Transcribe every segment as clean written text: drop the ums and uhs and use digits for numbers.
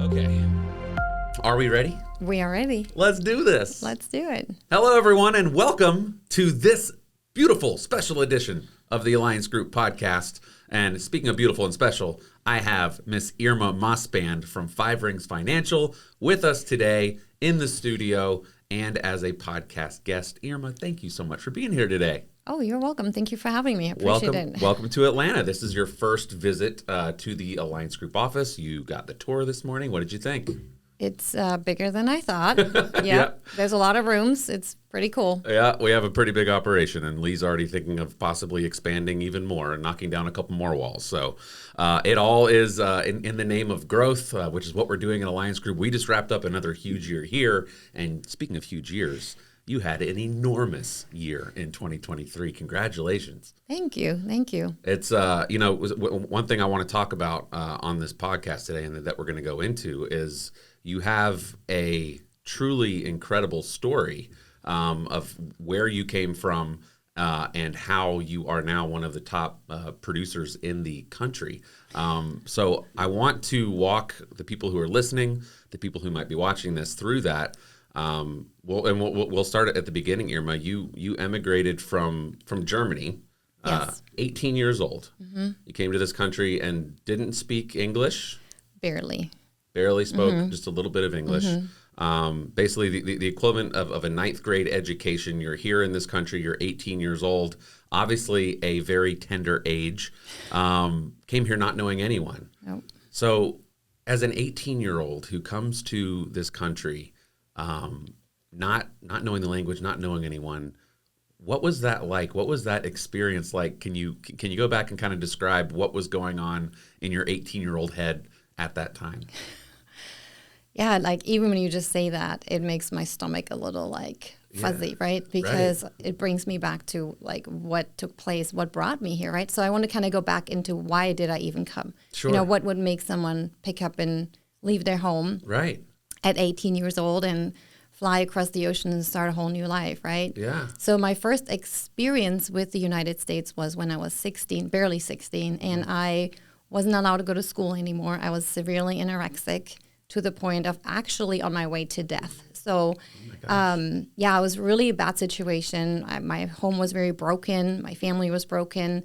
Okay. Are we ready? We are ready. Let's do this. Let's do it. Hello, everyone, and welcome to this beautiful special edition of the Alliance Group podcast. And speaking of beautiful and special, I have Miss Irma Mospan from Five Rings Financial with us today in the studio and as a podcast guest. Irma, thank you so much for being here today. Oh, you're welcome. Thank you for having me. I appreciate it. Welcome to Atlanta. This is your first visit to the Alliance Group office. You got the tour this morning. What did you think? It's bigger than I thought. Yeah. There's a lot of rooms. It's pretty cool. Yeah, we have a pretty big operation, and Lee's already thinking of possibly expanding even more and knocking down a couple more walls. So it all is in the name of growth, which is what we're doing in Alliance Group. We just wrapped up another huge year here. And speaking of huge years, you had an enormous year in 2023. Congratulations. Thank you. Thank you. It's, one thing I want to talk about on this podcast today and that we're going to go into is you have a truly incredible story of where you came from and how you are now one of the top producers in the country. So I want to walk the people who are listening, the people who might be watching this through that. We'll start at the beginning, Irma. You emigrated from Germany, Yes. 18 years old. Mm-hmm. You came to this country and didn't speak English. Barely Spoke just a little bit of English. Basically, the equivalent of a ninth grade education. You're here in this country. You're 18 years old. Obviously, a very tender age. Came here not knowing anyone. Nope. So, as an 18-year-old who comes to this country, not knowing the language, not knowing anyone, what was that like? What was that experience like? Can you go back and kind of describe what was going on in your 18-year-old head at that time? Yeah, like even when you just say that, it makes my stomach a little like fuzzy, right? Because it brings me back to like what took place, what brought me here, right? So I want to kind of go back into why did I even come? Sure. You know, what would make someone pick up and leave their home at 18 years old and fly across the ocean and start a whole new life, right? Yeah. So my first experience with the United States was when I was 16, barely 16, and I wasn't allowed to go to school anymore. I was severely anorexic to the point of actually on my way to death. So, it was really a bad situation. My home was very broken. My family was broken.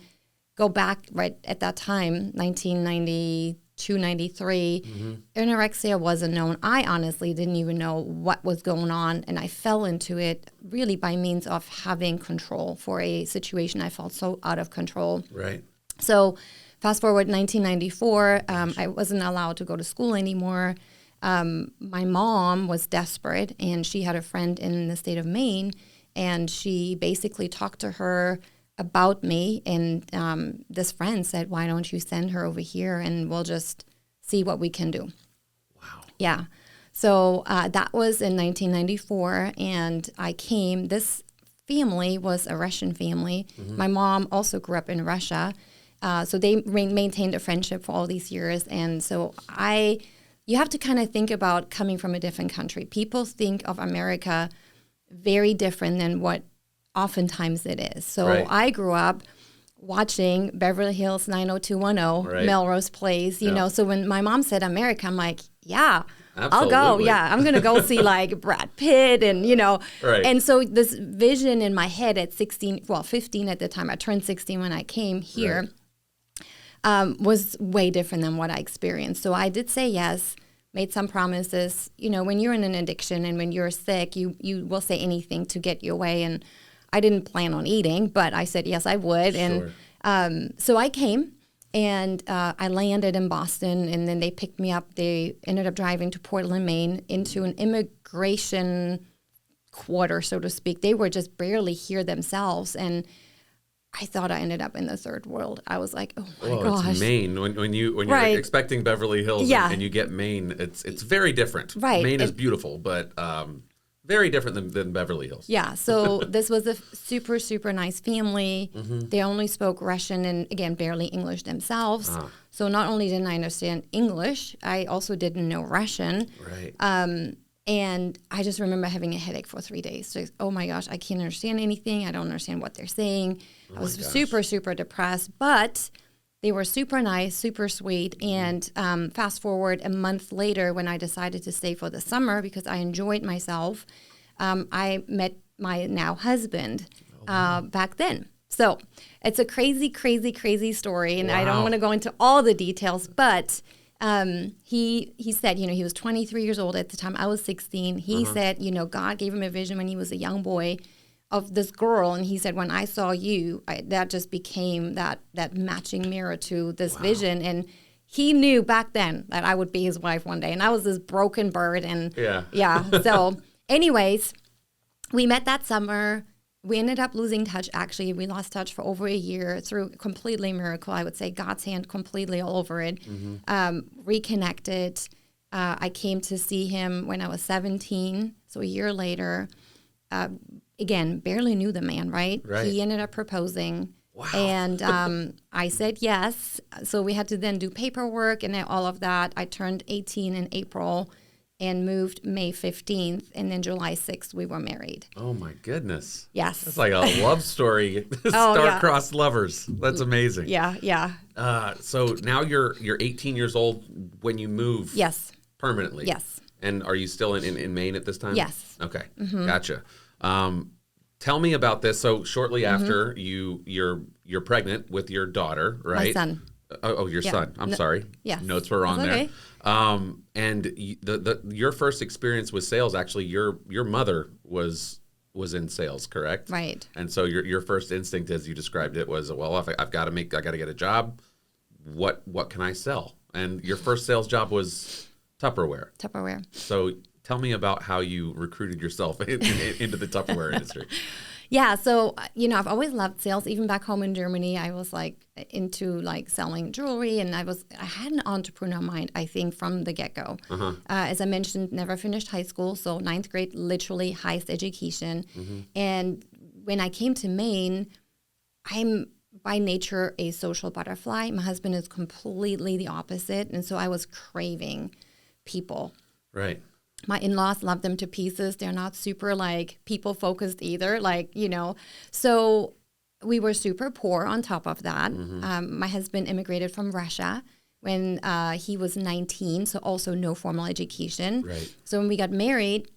Go back right at that time, 1992, 93, anorexia wasn't known. I honestly didn't even know what was going on, and I fell into it really by means of having control for a situation I felt so out of control. Right. So fast forward 1994, I wasn't allowed to go to school anymore. My mom was desperate, and she had a friend in the state of Maine, and she basically talked to her about me, and this friend said, why don't you send her over here and we'll just see what we can do. Wow. Yeah. So that was in 1994, and I came. This family was a Russian family. My mom also grew up in Russia, so they maintained a friendship for all these years, and so you have to kind of think about coming from a different country. People think of America very different than what oftentimes it is. So I grew up watching Beverly Hills 90210, Melrose Place, you know. So when my mom said America, I'm like, yeah, absolutely. I'll go. Yeah, I'm going to go see like Brad Pitt and, you know. Right. And so this vision in my head at 15 at the time, I turned 16 when I came here, was way different than what I experienced. So I did say yes, made some promises. You know, when you're in an addiction and when you're sick, you will say anything to get you away. And I didn't plan on eating, but I said yes, I would. Sure. And so I came, and I landed in Boston, and then they picked me up. They ended up driving to Portland, Maine, into an immigration quarter, so to speak. They were just barely here themselves, and I thought I ended up in the third world. I was like, oh my gosh. It's Maine. When you're expecting Beverly Hills and you get Maine, it's very different. Right. Maine is beautiful, but very different than Beverly Hills. Yeah. So this was a super, super nice family. They only spoke Russian and, again, barely English themselves. So not only didn't I understand English, I also didn't know Russian. Right. And I just remember having a headache for 3 days. So, oh my gosh, I can't understand anything. I don't understand what they're saying. I was super, super depressed. But They were super nice, super sweet. And fast forward a month later, when I decided to stay for the summer because I enjoyed myself, I met my now husband back then. So it's a crazy, crazy, crazy story. And I don't want to go into all the details, but he said, he was 23 years old at the time. I was 16. He said, God gave him a vision when he was a young boy of this girl, and he said, when I saw you, that just became that matching mirror to this vision. And he knew back then that I would be his wife one day, and I was this broken bird. And so anyways, we met that summer. We ended up losing touch. Actually, we lost touch for over a year through completely miracle. I would say God's hand completely all over it. Reconnected. I came to see him when I was 17, so a year later. Again, barely knew the man, right? He ended up proposing. Wow. And I said yes. So we had to then do paperwork and all of that. I turned 18 in April and moved May 15th. And then July 6th, we were married. Oh, my goodness. Yes. It's like a love story. Star-crossed lovers. That's amazing. Yeah. So now you're 18 years old when you move. Yes. Permanently. Yes. And are you still in Maine at this time? Yes. Okay. Gotcha. Tell me about this. So shortly after you're pregnant with your daughter, right? My son. Your son. I'm sorry. Yes. Notes were wrong there. And your first experience with sales, actually, your mother was in sales, correct? Right. And so your first instinct, as you described it, was, well, if I got to get a job. What can I sell? And your first sales job was Tupperware. So tell me about how you recruited yourself into the Tupperware industry. Yeah, so I've always loved sales. Even back home in Germany, I was into selling jewelry, and I had an entrepreneur mind, I think, from the get-go. As I mentioned, never finished high school, so ninth grade, literally highest education. And when I came to Maine, I'm by nature a social butterfly. My husband is completely the opposite, and so I was craving people. Right. My in-laws love them to pieces. They're not super people focused either. So we were super poor on top of that. My husband immigrated from Russia when he was 19, so also no formal education. Right. So when we got married,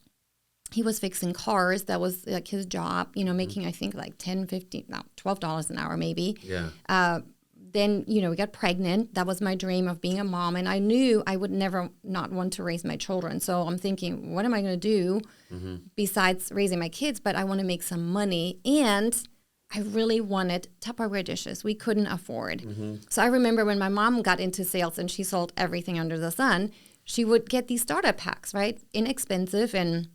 he was fixing cars. That was his job, making I think $10, $15, no, $12 an hour maybe. Yeah. Then, we got pregnant. That was my dream of being a mom. And I knew I would never not want to raise my children. So I'm thinking, what am I going to do besides raising my kids? But I want to make some money. And I really wanted Tupperware dishes. We couldn't afford. So I remember when my mom got into sales and she sold everything under the sun, she would get these starter packs, right? Inexpensive. And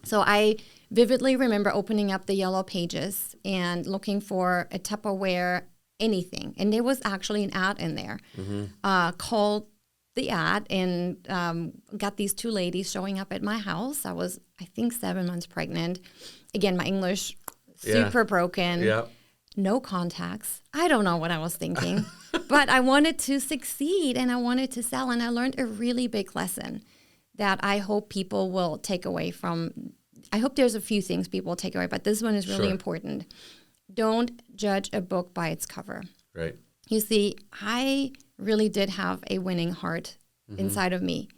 so I vividly remember opening up the yellow pages and looking for a Tupperware anything. And there was actually an ad in there. Called the ad and got these two ladies showing up at my house. I was, I think, 7 months pregnant. Again, my English super broken. Yeah. No contacts. I don't know what I was thinking. But I wanted to succeed and I wanted to sell. And I learned a really big lesson that I hope people will take away from. I hope there's a few things people will take away, but this one is really important. Don't judge a book by its cover. Right. You see, I really did have a winning heart inside of me,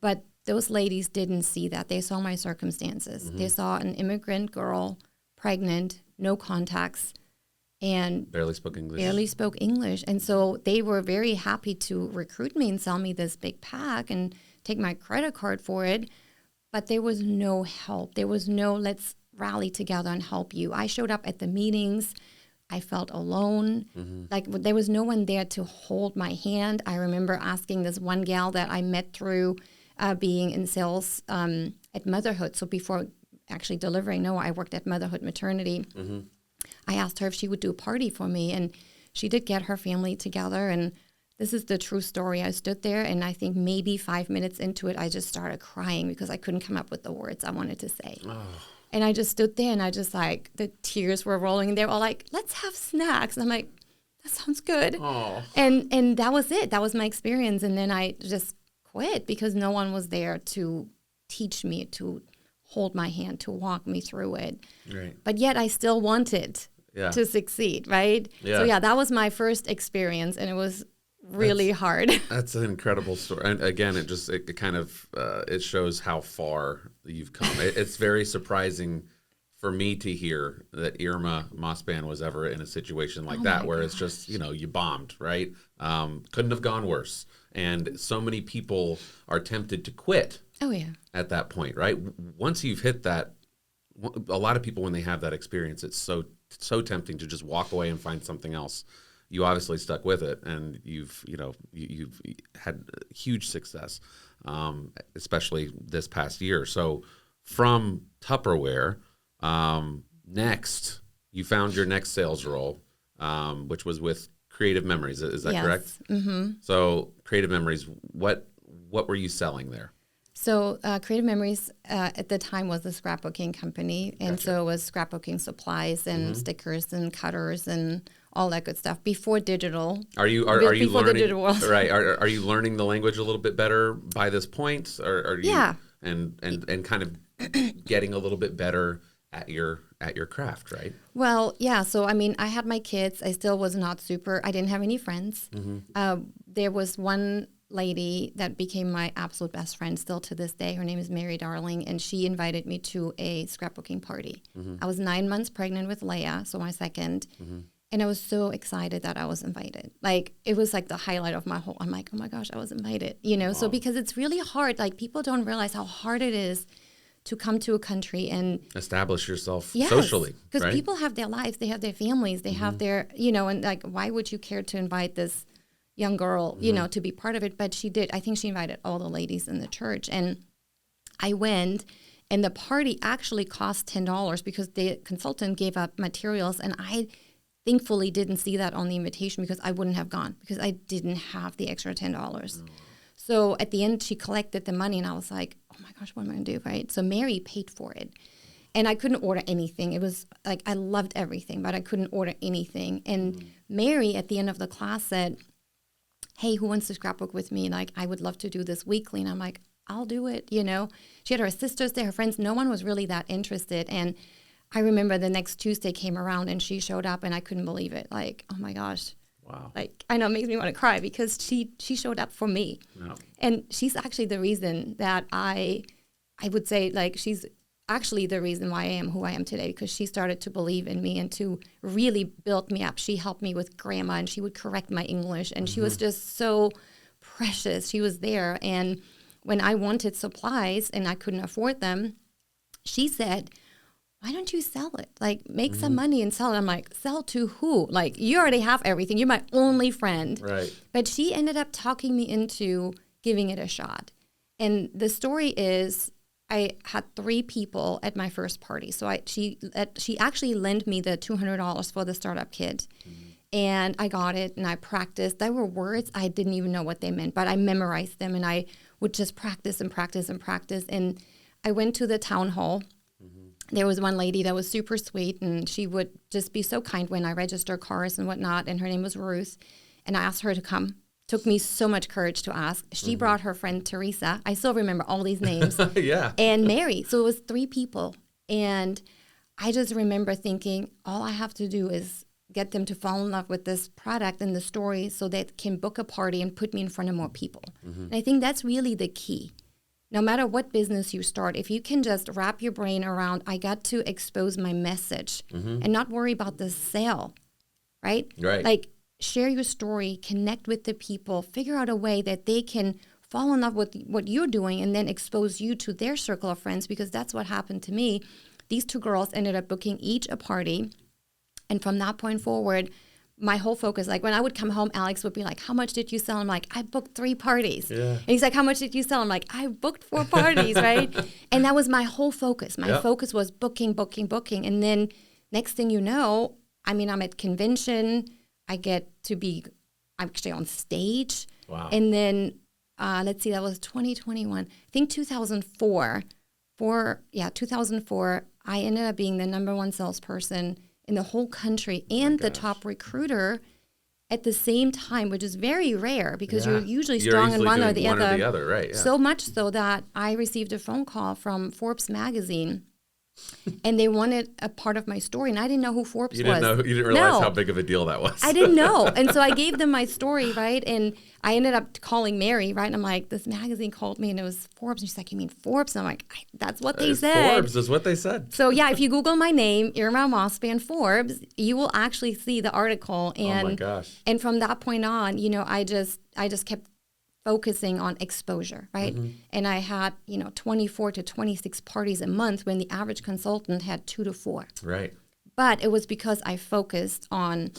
but those ladies didn't see that. They saw my circumstances. They saw an immigrant girl, pregnant, no contacts, and barely spoke English. And so they were very happy to recruit me and sell me this big pack and take my credit card for it. But there was no help. There was no, let's rally together and help you. I showed up at the meetings. I felt alone. There was no one there to hold my hand. I remember asking this one gal that I met through being in sales at Motherhood. So before actually delivering Noah, I worked at Motherhood Maternity. I asked her if she would do a party for me, and she did get her family together. And this is the true story. I stood there, and I think maybe 5 minutes into it, I just started crying because I couldn't come up with the words I wanted to say. And I just stood there, and I just the tears were rolling. And they were all like, let's have snacks. And I'm like, that sounds good. And that was it. That was my experience. And then I just quit because no one was there to teach me, to hold my hand, to walk me through it. Right. But yet I still wanted to succeed, right? Yeah. So yeah, that was my first experience, and it was really hard. That's an incredible story. And again, it kind of it shows how far you've come. It's very surprising for me to hear that Irma Mospan was ever in a situation like that, where it's just, you bombed, right? Couldn't have gone worse. And so many people are tempted to quit. Oh yeah. At that point, right? Once you've hit that, a lot of people, when they have that experience, it's so tempting to just walk away and find something else. You obviously stuck with it, and you've had huge success, especially this past year. So from Tupperware, next you found your next sales role, which was with Creative Memories. Is that correct? Mm-hmm. So Creative Memories, what were you selling there? So Creative Memories at the time was a scrapbooking company, and so it was scrapbooking supplies and stickers and cutters and all that good stuff before digital. Are you learning the digital world? Right? Are you learning the language a little bit better by this point? Or are you, and kind of getting a little bit better at your craft, right? Well, yeah. So I mean, I had my kids. I still was not super. I didn't have any friends. Mm-hmm. There was one lady that became my absolute best friend still to this day. Her name is Mary Darling, and she invited me to a scrapbooking party. Mm-hmm. I was 9 months pregnant with Leia, so my second. Mm-hmm. And I was so excited that I was invited. Like, it was like the highlight of my whole, I'm like, oh my gosh, I was invited, Wow. So because it's really hard, like people don't realize how hard it is to come to a country and establish yourself socially. Because people have their lives, they have their families, they have their, and like, why would you care to invite this young girl, to be part of it? But she did. I think she invited all the ladies in the church. And I went, and the party actually cost $10 because the consultant gave up materials, and I thankfully didn't see that on the invitation because I wouldn't have gone because I didn't have the extra $10. Oh. So at the end, she collected the money, and I was like, oh my gosh, what am I going to do, right? So Mary paid for it. And I couldn't order anything. It was like, I loved everything, but I couldn't order anything. And Mary, at the end of the class, said, hey, who wants to scrapbook with me? Like, I would love to do this weekly. And I'm like, I'll do it, She had her sisters there, her friends. No one was really that interested. And I remember the next Tuesday came around, and she showed up, and I couldn't believe it. Like, oh my gosh. Wow. Like, I know it makes me want to cry because she showed up for me. No. And she's actually the reason that I would say, like, she's actually the reason why I am who I am today, because she started to believe in me and to really build me up. She helped me with grammar, and she would correct my English, and she was just so precious. She was there. And when I wanted supplies and I couldn't afford them, she said, why don't you sell it? Like, make some money and sell it. I'm like, sell to who? Like, you already have everything. You're my only friend. Right. But she ended up talking me into giving it a shot. And the story is, I had 3 people at my first party. So she actually lent me the $200 for the startup kit. And I got it, and I practiced. There were words I didn't even know what they meant, but I memorized them, and I would just practice and practice and practice. And I went to the town hall. There was one lady that was super sweet, and she would just be so kind when I register cars and whatnot, and her name was Ruth. And I asked her to come. Took me so much courage to ask. She brought her friend Teresa. I still remember all these names. Yeah. And Mary. So it was 3 people. And I just remember thinking, all I have to do is get them to fall in love with this product and the story so they can book a party and put me in front of more people. And I think that's really the key. No matter what business you start, if you can just wrap your brain around, I got to expose my message and not worry about the sale, right? Right. Like, share your story, connect with the people, figure out a way that they can fall in love with what you're doing, and then expose you to their circle of friends, because that's what happened to me. These 2 girls ended up booking each a party. And from that point forward, my whole focus, like when I would come home, Alex would be like, how much did you sell? I'm like, I booked 3 parties. Yeah. And he's like, how much did you sell? I'm like, I booked 4 parties, right? And that was my whole focus. My focus was booking, booking, booking. And then next thing you know, I mean, I'm at convention. I get to be actually on stage. Wow. And then, let's see, that was 2021. I think 2004, 2004, I ended up being the #1 salesperson in the whole country and the top recruiter at the same time, which is very rare because you're usually strong in one or the other. Right, yeah. So much so that I received a phone call from Forbes magazine, And they wanted a part of my story, and I didn't know who Forbes was. You didn't realize how big of a deal that was. I didn't know. And so I gave them my story, right? And I ended up calling Mary, right? And I'm like, this magazine called me, and it was Forbes. And she's like, you mean Forbes? And I'm like, that's what they said. Forbes is what they said. So yeah, if you Google my name, Irma Mospan Forbes, you will actually see the article. And, oh my gosh. And from that point on, I just kept focusing on exposure, right? And I had, 24 to 26 parties a month when the average consultant had 2 to 4. Right. But it was because I focused on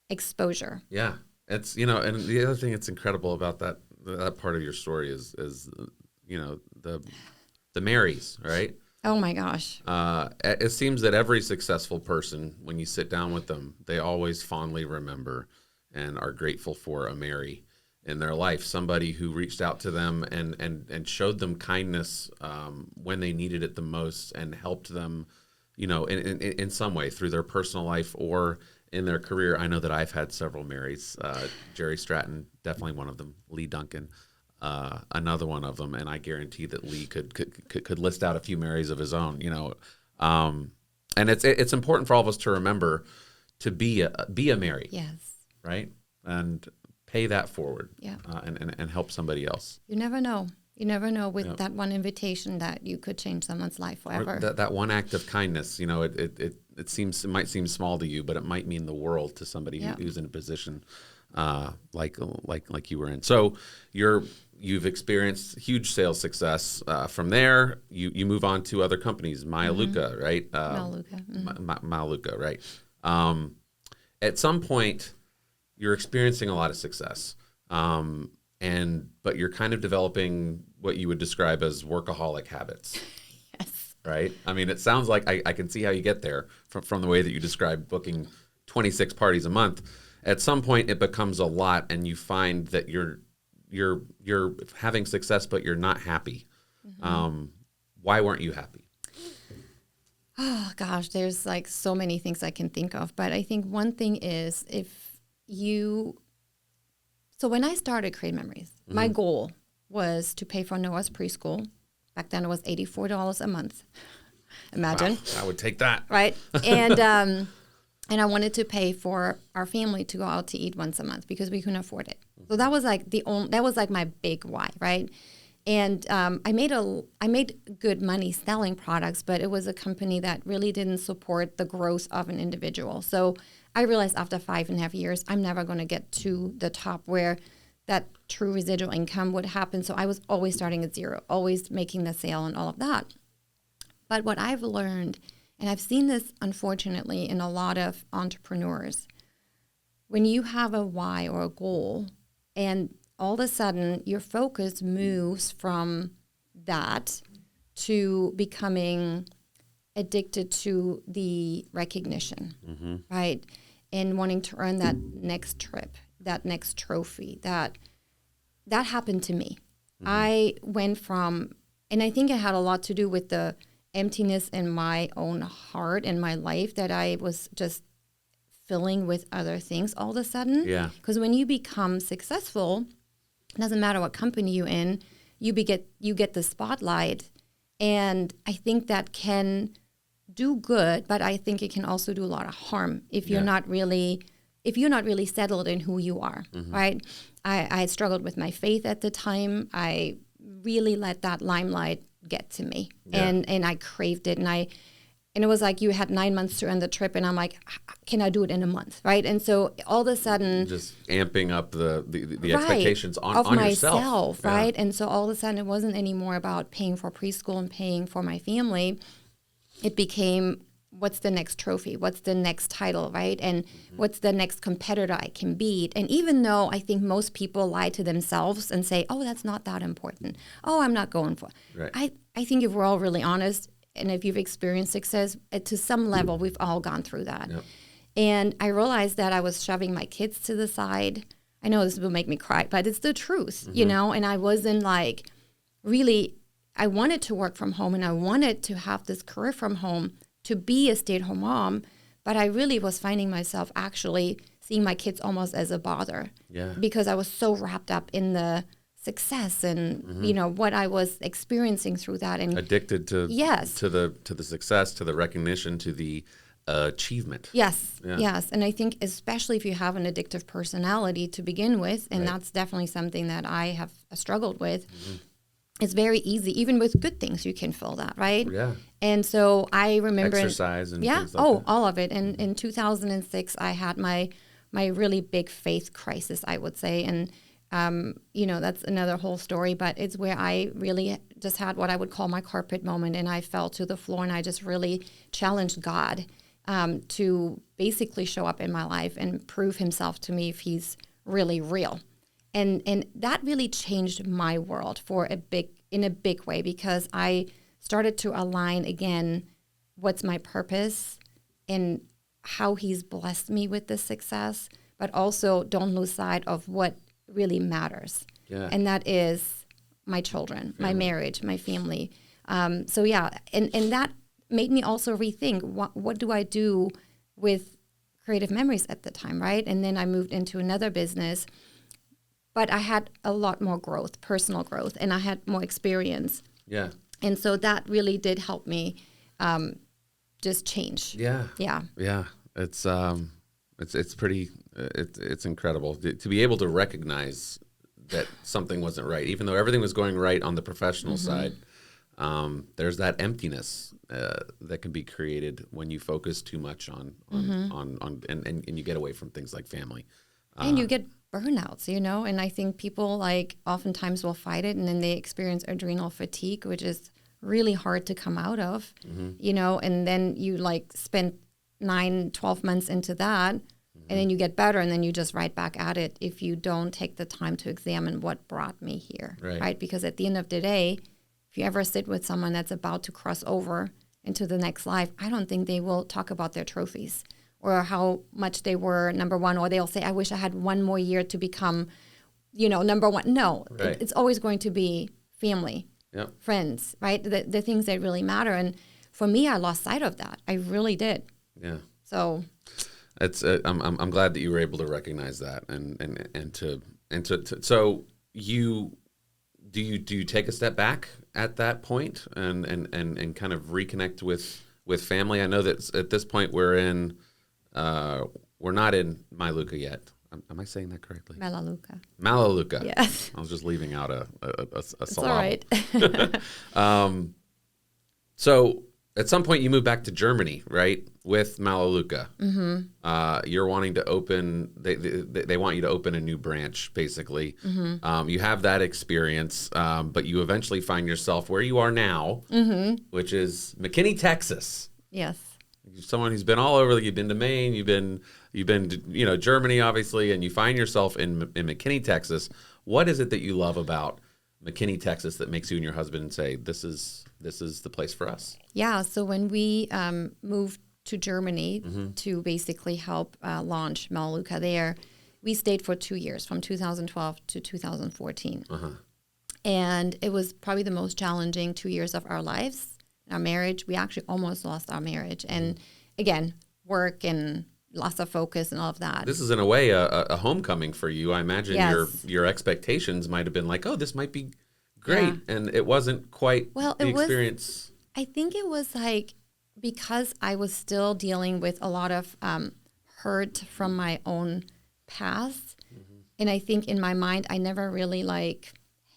exposure. Yeah. It's, and the other thing that's incredible about that part of your story is the Marys, right? Oh my gosh. It seems that every successful person, when you sit down with them, they always fondly remember and are grateful for a Mary in their life, somebody who reached out to them and showed them kindness when they needed it the most and helped them, in some way through their personal life or in their career. I know that I've had several Marys, Jerry Stratton, definitely one of them, Lee Duncan, another one of them, and I guarantee that Lee could list out a few Marys of his own, and it's important for all of us to remember to be a Mary. Yes. Right? And pay that forward, yeah, and help somebody else. You never know. You never know with that one invitation that you could change someone's life forever. Or that one act of kindness, it might seem small to you, but it might mean the world to somebody who's in a position like you were in. So you've experienced huge sales success. From there, you move on to other companies, Mayaluka, right? Mayaluka, right? At some point, you're experiencing a lot of success, but you're kind of developing what you would describe as workaholic habits. Yes. Right? I mean, it sounds like I can see how you get there from the way that you described booking 26 parties a month. At some point, it becomes a lot, and you find that you're having success, but you're not happy. Why weren't you happy? Oh gosh, there's like so many things I can think of, but I think one thing is so when I started Create Memories, my goal was to pay for Noah's preschool. Back then it was $84 a month. Imagine. Wow, I would take that. Right? And I wanted to pay for our family to go out to eat once a month because we couldn't afford it. So that was like my big why, right? And I made good money selling products, but it was a company that really didn't support the growth of an individual. So I realized after 5.5 years, I'm never going to get to the top where that true residual income would happen. So I was always starting at zero, always making the sale and all of that. But what I've learned, and I've seen this unfortunately in a lot of entrepreneurs, when you have a why or a goal and all of a sudden your focus moves from that to becoming addicted to the recognition, right? And wanting to earn that next trip, that next trophy, that happened to me. I went from, and I think it had a lot to do with the emptiness in my own heart and my life that I was just filling with other things all of a sudden. Yeah. Because when you become successful, it doesn't matter what company you're in, you get the spotlight. And I think that can do good, but I think it can also do a lot of harm if you're not really settled in who you are, right? I struggled with my faith at the time. I really let that limelight get to me, and I craved it, and it was like you had 9 months to earn the trip, and I'm like, can I do it in a month, right? And so all of a sudden, just amping up the right, expectations on myself, yourself, right? And so all of a sudden, it wasn't anymore about paying for preschool and paying for my family. It became, what's the next trophy? What's the next title, right? And what's the next competitor I can beat? And even though I think most people lie to themselves and say, oh, that's not that important. Oh, I'm not going for it. Right. I think if we're all really honest, and if you've experienced success, to some level, we've all gone through that. Yep. And I realized that I was shoving my kids to the side. I know this will make me cry, but it's the truth, and I wasn't like really, I wanted to work from home and I wanted to have this career from home to be a stay-at-home mom, but I really was finding myself actually seeing my kids almost as a bother because I was so wrapped up in the success and you know what I was experiencing through that, and addicted to yes, to the success, to the recognition, to the achievement. yes, Yeah. yes, and I think especially if you have an addictive personality to begin with, and Right. that's definitely something that I have struggled with. It's very easy, even with good things, you can feel that, right? Yeah. And so I remember Exercise and yeah, things like that. all of it. And in 2006, I had my really big faith crisis, I would say, and you know, that's another whole story. But it's where I really just had what I would call my carpet moment, and I fell to the floor, and I just really challenged God to basically show up in my life and prove Himself to me if He's really real. And that really changed my world in a big way, because I started to align again what's my purpose and how He's blessed me with this success, but also don't lose sight of what really matters. Yeah. And that is my children, my marriage, my family. So yeah, and that made me also rethink what do I do with Creative Memories at the time, right? And then I moved into another business. But I had a lot more growth, personal growth, and I had more experience. Yeah. And so that really did help me just change. Yeah. Yeah. Yeah. It's pretty, it's incredible to be able to recognize that something wasn't right, even though everything was going right on the professional side. There's that emptiness that can be created when you focus too much on and you get away from things like family. And you get burnouts, you know, and I think people like oftentimes will fight it, and then they experience adrenal fatigue, which is really hard to come out of, you know, and then you like spend 9-12 months into that, and then you get better, and then you just right back at it if you don't take the time to examine what brought me here, right? Because at the end of the day, if you ever sit with someone that's about to cross over into the next life, I don't think they will talk about their trophies or how much they were number one, or they'll say, I wish I had one more year to become, you know, number one. No, it's always going to be family, friends, right? The things that really matter. And for me, I lost sight of that. I really did. Yeah. So it's I'm glad that you were able to recognize that and to so you do you take a step back at that point and kind of reconnect with family? I know that at this point we're not in Mailuka yet. Am I saying that correctly? Melaleuca. Yes. I was just leaving out a It's syllable. all right. So at some point you move back to Germany, right? With Melaleuca. You're wanting to open. They want you to open a new branch, basically. You have that experience, but you eventually find yourself where you are now, which is McKinney, Texas. Yes. Someone who's been all over. You've been to Maine. You've been to, Germany, obviously, and you find yourself in McKinney, Texas. What is it that you love about McKinney, Texas, that makes you and your husband say this is the place for us? Yeah. So when we moved to Germany to basically help launch Melaleuca there, we stayed for 2 years, from 2012 to 2014. And it was probably the most challenging 2 years of our lives. Our marriage, we actually almost lost our marriage. And again, work and loss of focus and all of that. This is in a way a homecoming for you. I imagine Yes. your expectations might have been like, oh, this might be great. Yeah. And it wasn't quite the experience. I think it was like, because I was still dealing with a lot of hurt from my own past. And I think in my mind, I never really like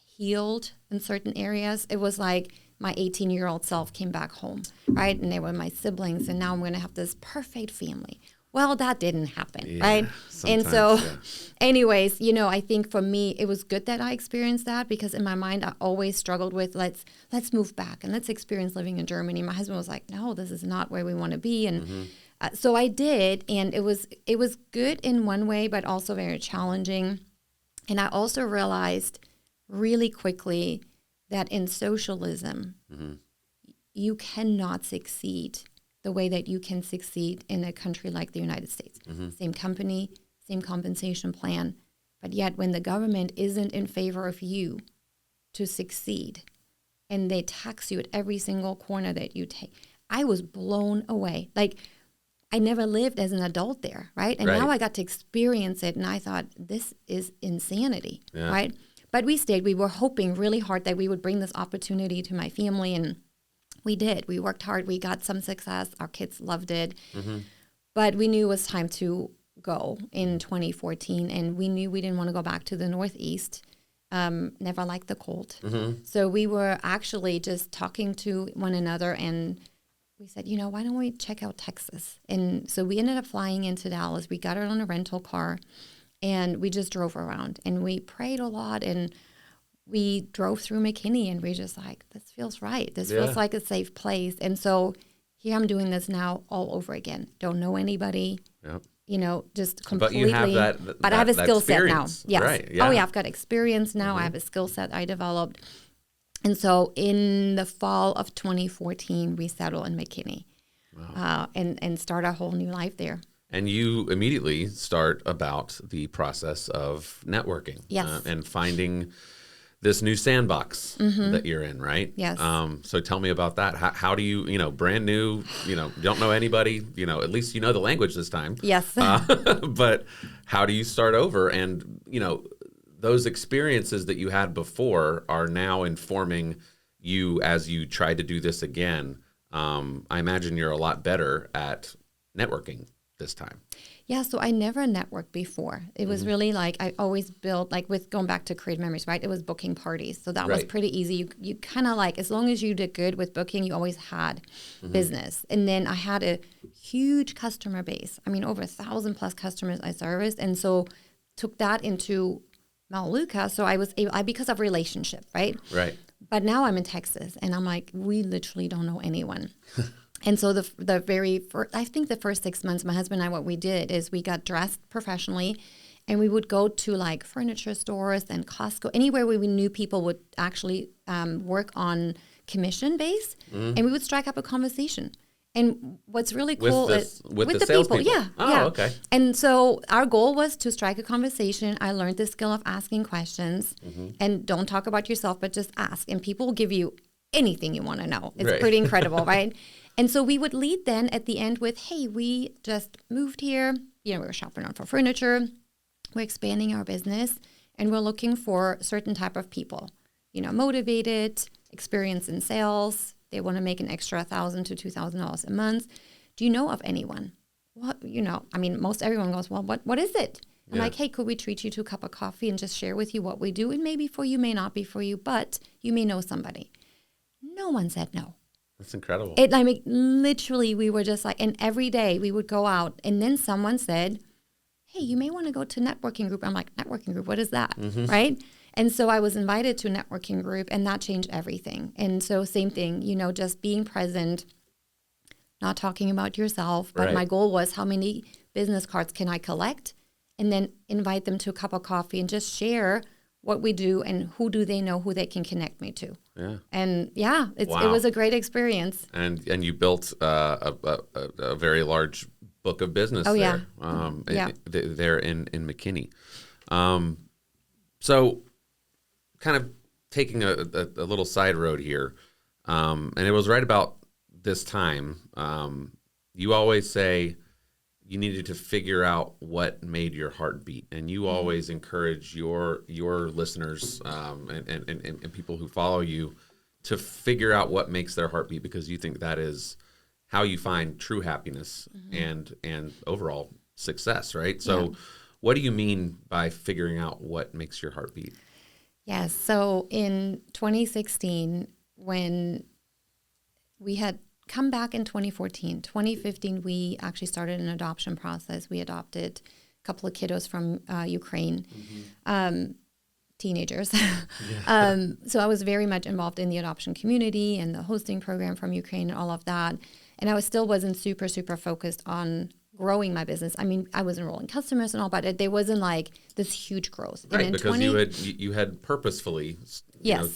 healed in certain areas. It was like my 18-year-old self came back home, right? And they were my siblings, and now I'm going to have this perfect family. Well, that didn't happen, right? And so anyways, I think for me, it was good that I experienced that, because in my mind, I always struggled with let's move back and let's experience living in Germany. My husband was like, no, this is not where we want to be. And so I did. And it was good in one way, but also very challenging. And I also realized really quickly that in socialism, you cannot succeed the way that you can succeed in a country like the United States. Same company, same compensation plan, but yet when the government isn't in favor of you to succeed, and they tax you at every single corner that you take, I was blown away. Like, I never lived as an adult there, right? And now I got to experience it, and I thought, this is insanity, right? But we stayed. We were hoping really hard that we would bring this opportunity to my family, and we did. We worked hard. We got some success. Our kids loved it. But we knew it was time to go in 2014, and we knew we didn't want to go back to the Northeast. Never liked the cold. So we were actually just talking to one another, and we said, why don't we check out Texas? And so we ended up flying into Dallas. We got it on a rental car, and we just drove around, and we prayed a lot, and we drove through McKinney, and we just like, this feels right. This feels like a safe place. And so here I'm doing this now all over again. Don't know anybody. Just completely. But you have that. But I have a skill set now. Yes. Right. Yeah. Oh yeah, I've got experience now. I have a skill set I developed. And so in the fall of 2014, we settled in McKinney, and start a whole new life there. And you immediately start about the process of networking. Yes. And finding this new sandbox that you're in, right? Yes. So tell me about that. How do you, brand new, don't know anybody, at least you know the language this time. Yes. But how do you start over? And, those experiences that you had before are now informing you as you try to do this again. I imagine you're a lot better at networking this time. Yeah, so I never networked before. It was really like I always built, like with going back to Creative Memories, right? It was booking parties. So that was pretty easy. You kind of like, as long as you did good with booking, you always had business. And then I had a huge customer base. I mean, over 1,000 plus customers I serviced. And so took that into Melaleuca. So I was able, because of relationship, right? Right. But now I'm in Texas, and I'm like, we literally don't know anyone. And so the very first, I think the first 6 months, my husband and I, what we did is we got dressed professionally, and we would go to like furniture stores and Costco, anywhere where we knew people would actually work on commission base, and we would strike up a conversation. And what's really cool is with the sales people. Yeah. Oh, yeah. Okay. And so our goal was to strike a conversation. I learned the skill of asking questions, and don't talk about yourself, but just ask. And people will give you anything you want to know. It's pretty incredible, right? And so we would lead then at the end with, hey, we just moved here. We were shopping around for furniture. We're expanding our business, and we're looking for a certain type of people, motivated, experienced in sales. They want to make an extra $1,000 to $2,000 a month. Do you know of anyone? Well, most everyone goes, well, what is it? I'm like, hey, could we treat you to a cup of coffee and just share with you what we do? And maybe for you, may not be for you, but you may know somebody. No one said no. That's incredible. Literally, we were just like, and every day we would go out, and then someone said, hey, you may want to go to networking group. I'm like, networking group, what is that? Right? And so I was invited to a networking group, and that changed everything. And so same thing, just being present, not talking about yourself. But my goal was, how many business cards can I collect? And then invite them to a cup of coffee and just share what we do and who do they know who they can connect me to. Yeah. And it was a great experience. And you built a very large book of business there. There in McKinney. So kind of taking a little side road here, and it was right about this time, you always say you needed to figure out what made your heart beat, and you always encourage your listeners and people who follow you to figure out what makes their heart beat, because you think that is how you find true happiness and overall success, right? So what do you mean by figuring out what makes your heart beat? Yes. So in 2016, when we had come back in 2015, we actually started an adoption process. We adopted a couple of kiddos from Ukraine, teenagers. So I was very much involved in the adoption community and the hosting program from Ukraine and all of that. And I still wasn't super, super focused on growing my business. I mean, I was enrolling customers and all, but there wasn't like this huge growth. Right, because you had purposefully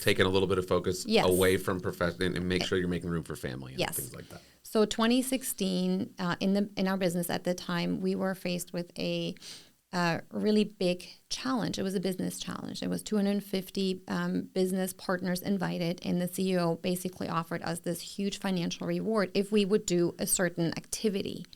taken a little bit of focus away from profession and make sure you're making room for family and things like that. So 2016, in our business at the time, we were faced with a really big challenge. It was a business challenge. It was 250 business partners invited, and the CEO basically offered us this huge financial reward if we would do a certain activity.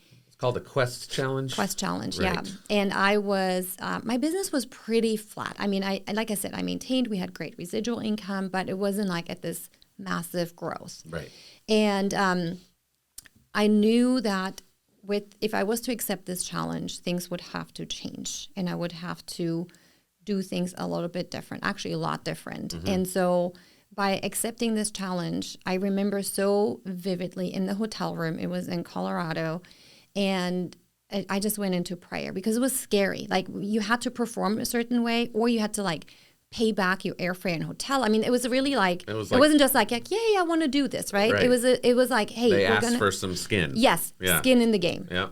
called a Quest Challenge. Quest Challenge, Right. yeah. And I was, my business was pretty flat. I mean, like I said, I maintained, we had great residual income, but it wasn't like at this massive growth. Right. And I knew that if I was to accept this challenge, things would have to change, and I would have to do things a little bit different, actually a lot different. And so by accepting this challenge, I remember so vividly in the hotel room, it was in Colorado, and I just went into prayer because it was scary. Like, you had to perform a certain way, or you had to like pay back your airfare and hotel. I mean, it was really like, it wasn't just like, yay, I want to do this, right? Right. It was like, hey, They asked for some skin. Yes, skin in the game. Yeah.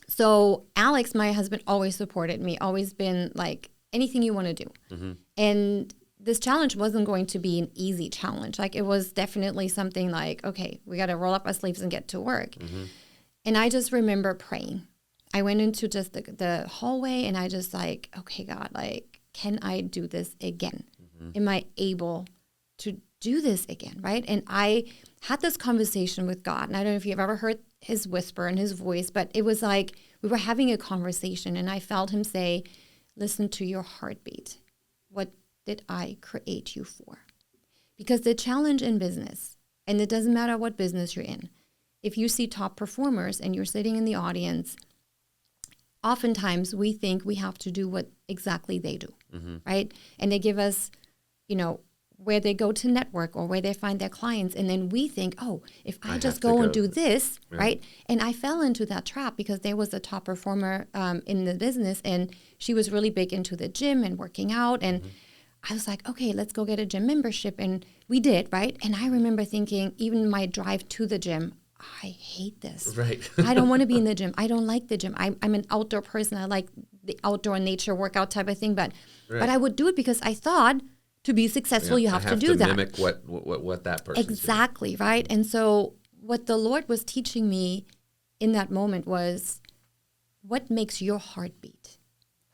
So Alex, my husband, always supported me, always been like, anything you want to do. And this challenge wasn't going to be an easy challenge. Like, it was definitely something like, okay, we got to roll up our sleeves and get to work. And I just remember praying. I went into just the hallway, and I just like, okay, God, like, can I do this again? Am I able to do this again, right? And I had this conversation with God. And I don't know if you've ever heard his whisper and his voice, but it was like we were having a conversation, and I felt him say, listen to your heartbeat. What did I create you for? Because the challenge in business, and it doesn't matter what business you're in, if you see top performers and you're sitting in the audience, oftentimes we think we have to do what exactly they do, right? And they give us, where they go to network or where they find their clients. And then we think, oh, if I just go and do this, right? And I fell into that trap because there was a top performer in the business, and she was really big into the gym and working out. And I was like, okay, let's go get a gym membership. And we did, right? And I remember thinking, even my drive to the gym, I hate this. Right. I don't want to be in the gym. I don't like the gym. I'm an outdoor person. I like the outdoor nature workout type of thing. But I would do it because I thought to be successful, you have to do that. Mimic what that person exactly doing. Right. And so what the Lord was teaching me in that moment was, what makes your heart beat?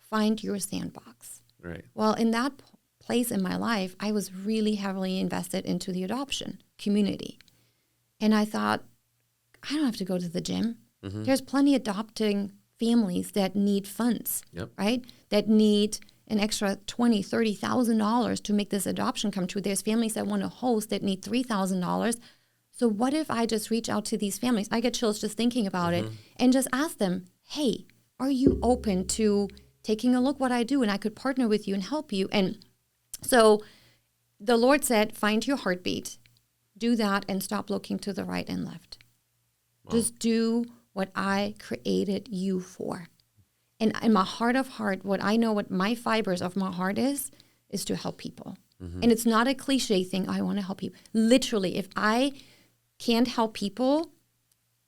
Find your sandbox. Right. Well, in that place in my life, I was really heavily invested into the adoption community. And I thought, I don't have to go to the gym. There's plenty of adopting families that need funds, right? That need an extra $20,000, $30,000 to make this adoption come true. There's families that want to host that need $3,000. So what if I just reach out to these families? I get chills just thinking about it, and just ask them, hey, are you open to taking a look what I do? And I could partner with you and help you. And so the Lord said, find your heartbeat, do that, and stop looking to the right and left. Wow. Just do what I created you for. And in my heart of heart, what I know, what my fibers of my heart is to help people. And it's not a cliche thing, I want to help you. Literally, if I can't help people,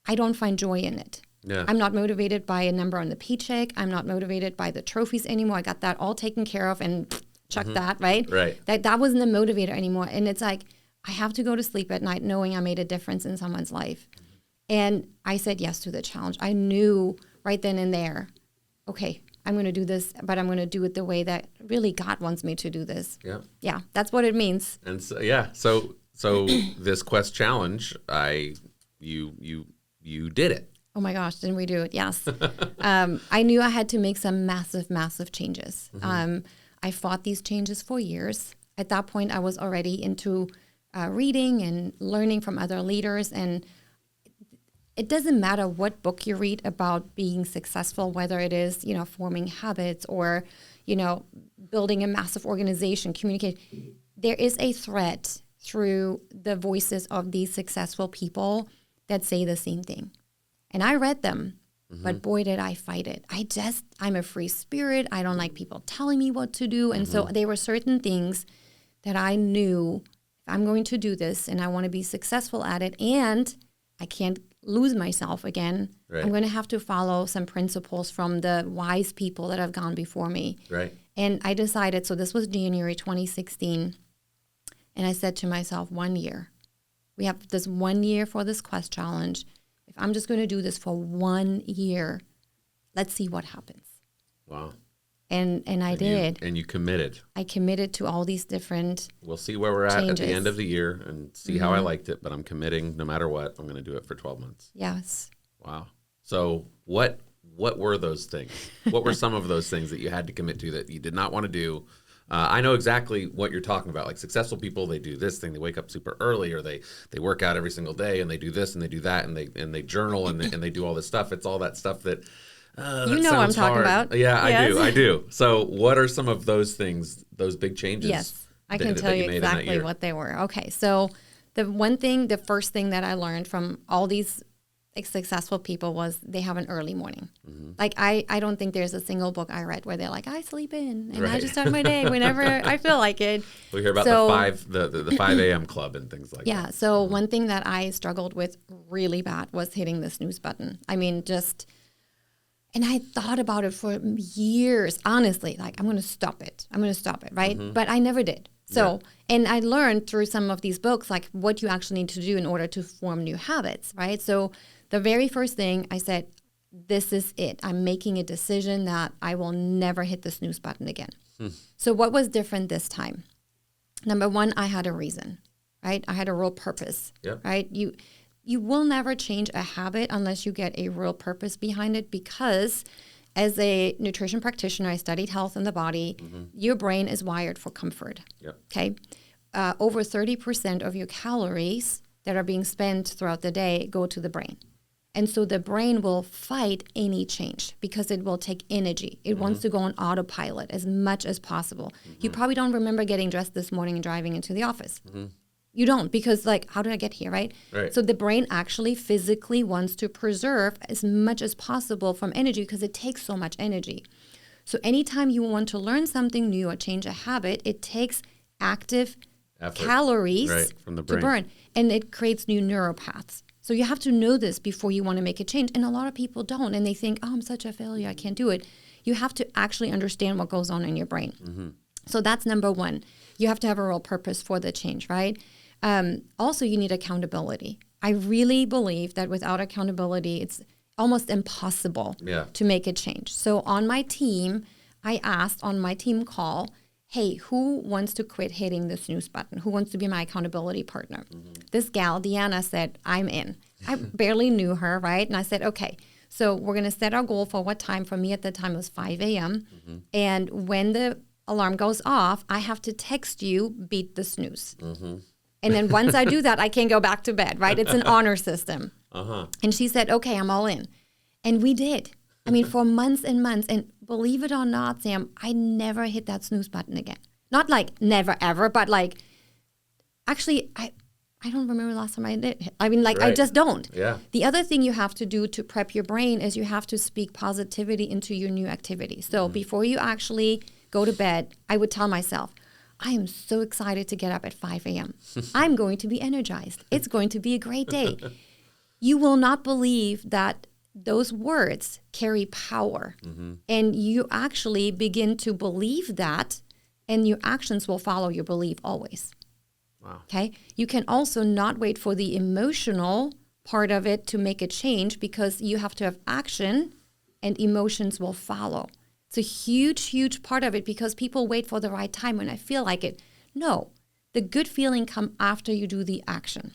I don't find joy in it. Yeah. I'm not motivated by a number on the paycheck. I'm not motivated by the trophies anymore. I got that all taken care of, and chuck that, right? Right. That wasn't a motivator anymore. And it's like, I have to go to sleep at night knowing I made a difference in someone's life. And I said yes to the challenge. I knew right then and there, okay, I'm going to do this, but I'm going to do it the way that really God wants me to do this. Yeah. Yeah, that's what it means. And so, so this Quest Challenge, you did it. Oh my gosh, didn't we do it? Yes. I knew I had to make some massive, massive changes. I fought these changes for years. At that point, I was already into reading and learning from other leaders. And it doesn't matter what book you read about being successful, whether it is, forming habits or, building a massive organization, communicating. There is a thread through the voices of these successful people that say the same thing. And I read them, but boy, did I fight it. I'm a free spirit. I don't like people telling me what to do. And so there were certain things that I knew, if I'm going to do this and I want to be successful at it, and I can't lose myself again, I'm going to have to follow some principles from the wise people that have gone before me. Right. And I decided, so this was January 2016, and I said to myself, 1 year. We have this 1 year for this Quest Challenge. If I'm just going to do this for 1 year, let's see what happens. Wow. And I did. And you committed. I committed to all these different We'll see where we're at the end of the year and see how I Mm-hmm. liked it, but I'm committing no matter what. I'm going to do it for 12 months. Yes. Wow. So what were those things? What were some of those things that you had to commit to that you did not want to do? I know exactly what you're talking about. Like successful people, they do this thing. They wake up super early, or they work out every single day, and they do this and they do that, and they journal and they do all this stuff. It's all that stuff that You know what I'm talking about. Yeah, Yes. I do. So what are some of those things, those big changes? Yes, I can tell you made in that exactly year? what they were. Okay, so the first thing that I learned from all these successful people was they have an early morning. Like I don't think there's a single book I read where they're like, I sleep in and I Right. just start my day whenever I feel like it. We hear about So- the 5 a.m. club and things like that. Yeah. So one thing that I struggled with really bad was hitting the snooze button. I mean, and I thought about it for years, honestly, like I'm going to stop it, right? But I never did. So, and I learned through some of these books, like what you actually need to do in order to form new habits, right? So the very first thing I said, this is it. I'm making a decision that I will never hit the snooze button again. So what was different this time? Number one, I had a reason, right? I had a real purpose, right? You will never change a habit unless you get a real purpose behind it, because as a nutrition practitioner, I studied health in the body. Your brain is wired for comfort. Okay. Over 30% of your calories that are being spent throughout the day go to the brain. And so the brain will fight any change because it will take energy. It wants to go on autopilot as much as possible. You probably don't remember getting dressed this morning and driving into the office. You don't, because like, how did I get here, right? So the brain actually physically wants to preserve as much as possible from energy because it takes so much energy. So anytime you want to learn something new or change a habit, it takes active calories from the to brain. burn, and it creates new neuropaths. So you have to know this before you want to make a change. And a lot of people don't, and they think, oh, I'm such a failure, I can't do it. You have to actually understand what goes on in your brain. So that's number one. You have to have a real purpose for the change, right? Also, you need accountability. I really believe that without accountability, it's almost impossible to make a change. So on my team, I asked on my team call, hey, who wants to quit hitting the snooze button? Who wants to be my accountability partner? This gal, Deanna, said, I'm in. I barely knew her, right? And I said, okay, so we're going to set our goal for what time. For me at the time, it was 5 a.m. And when the alarm goes off, I have to text you, beat the snooze. And then once I do that, I can go back to bed, right? It's an honor system. And she said, okay, I'm all in. And we did. I mean, for months and months. And believe it or not, Sam, I never hit that snooze button again. Not like never, ever, but like, actually, I don't remember the last time I did. I mean, like, I just don't. The other thing you have to do to prep your brain is you have to speak positivity into your new activity. So before you actually go to bed, I would tell myself, I am so excited to get up at 5 a.m. I'm going to be energized. It's going to be a great day. You will not believe that those words carry power. And you actually begin to believe that, and your actions will follow your belief always. Okay? You can also not wait for the emotional part of it to make a change, because you have to have action and emotions will follow. It's a huge, huge part of it, because people wait for the right time when I feel like it. No, the good feeling comes after you do the action.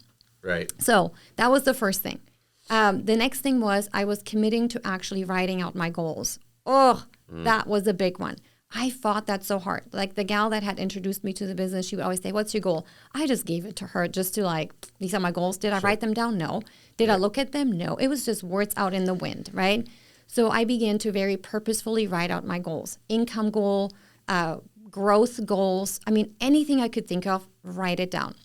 So that was the first thing. The next thing was I was committing to actually writing out my goals. That was a big one. I fought that so hard. Like the gal that had introduced me to the business, she would always say, what's your goal? I just gave it to her just to like, these are my goals. Did I write them down? No. Did I look at them? No. It was just words out in the wind, right? So I began to very purposefully write out my goals. Income goal, growth goals. I mean, anything I could think of, write it down.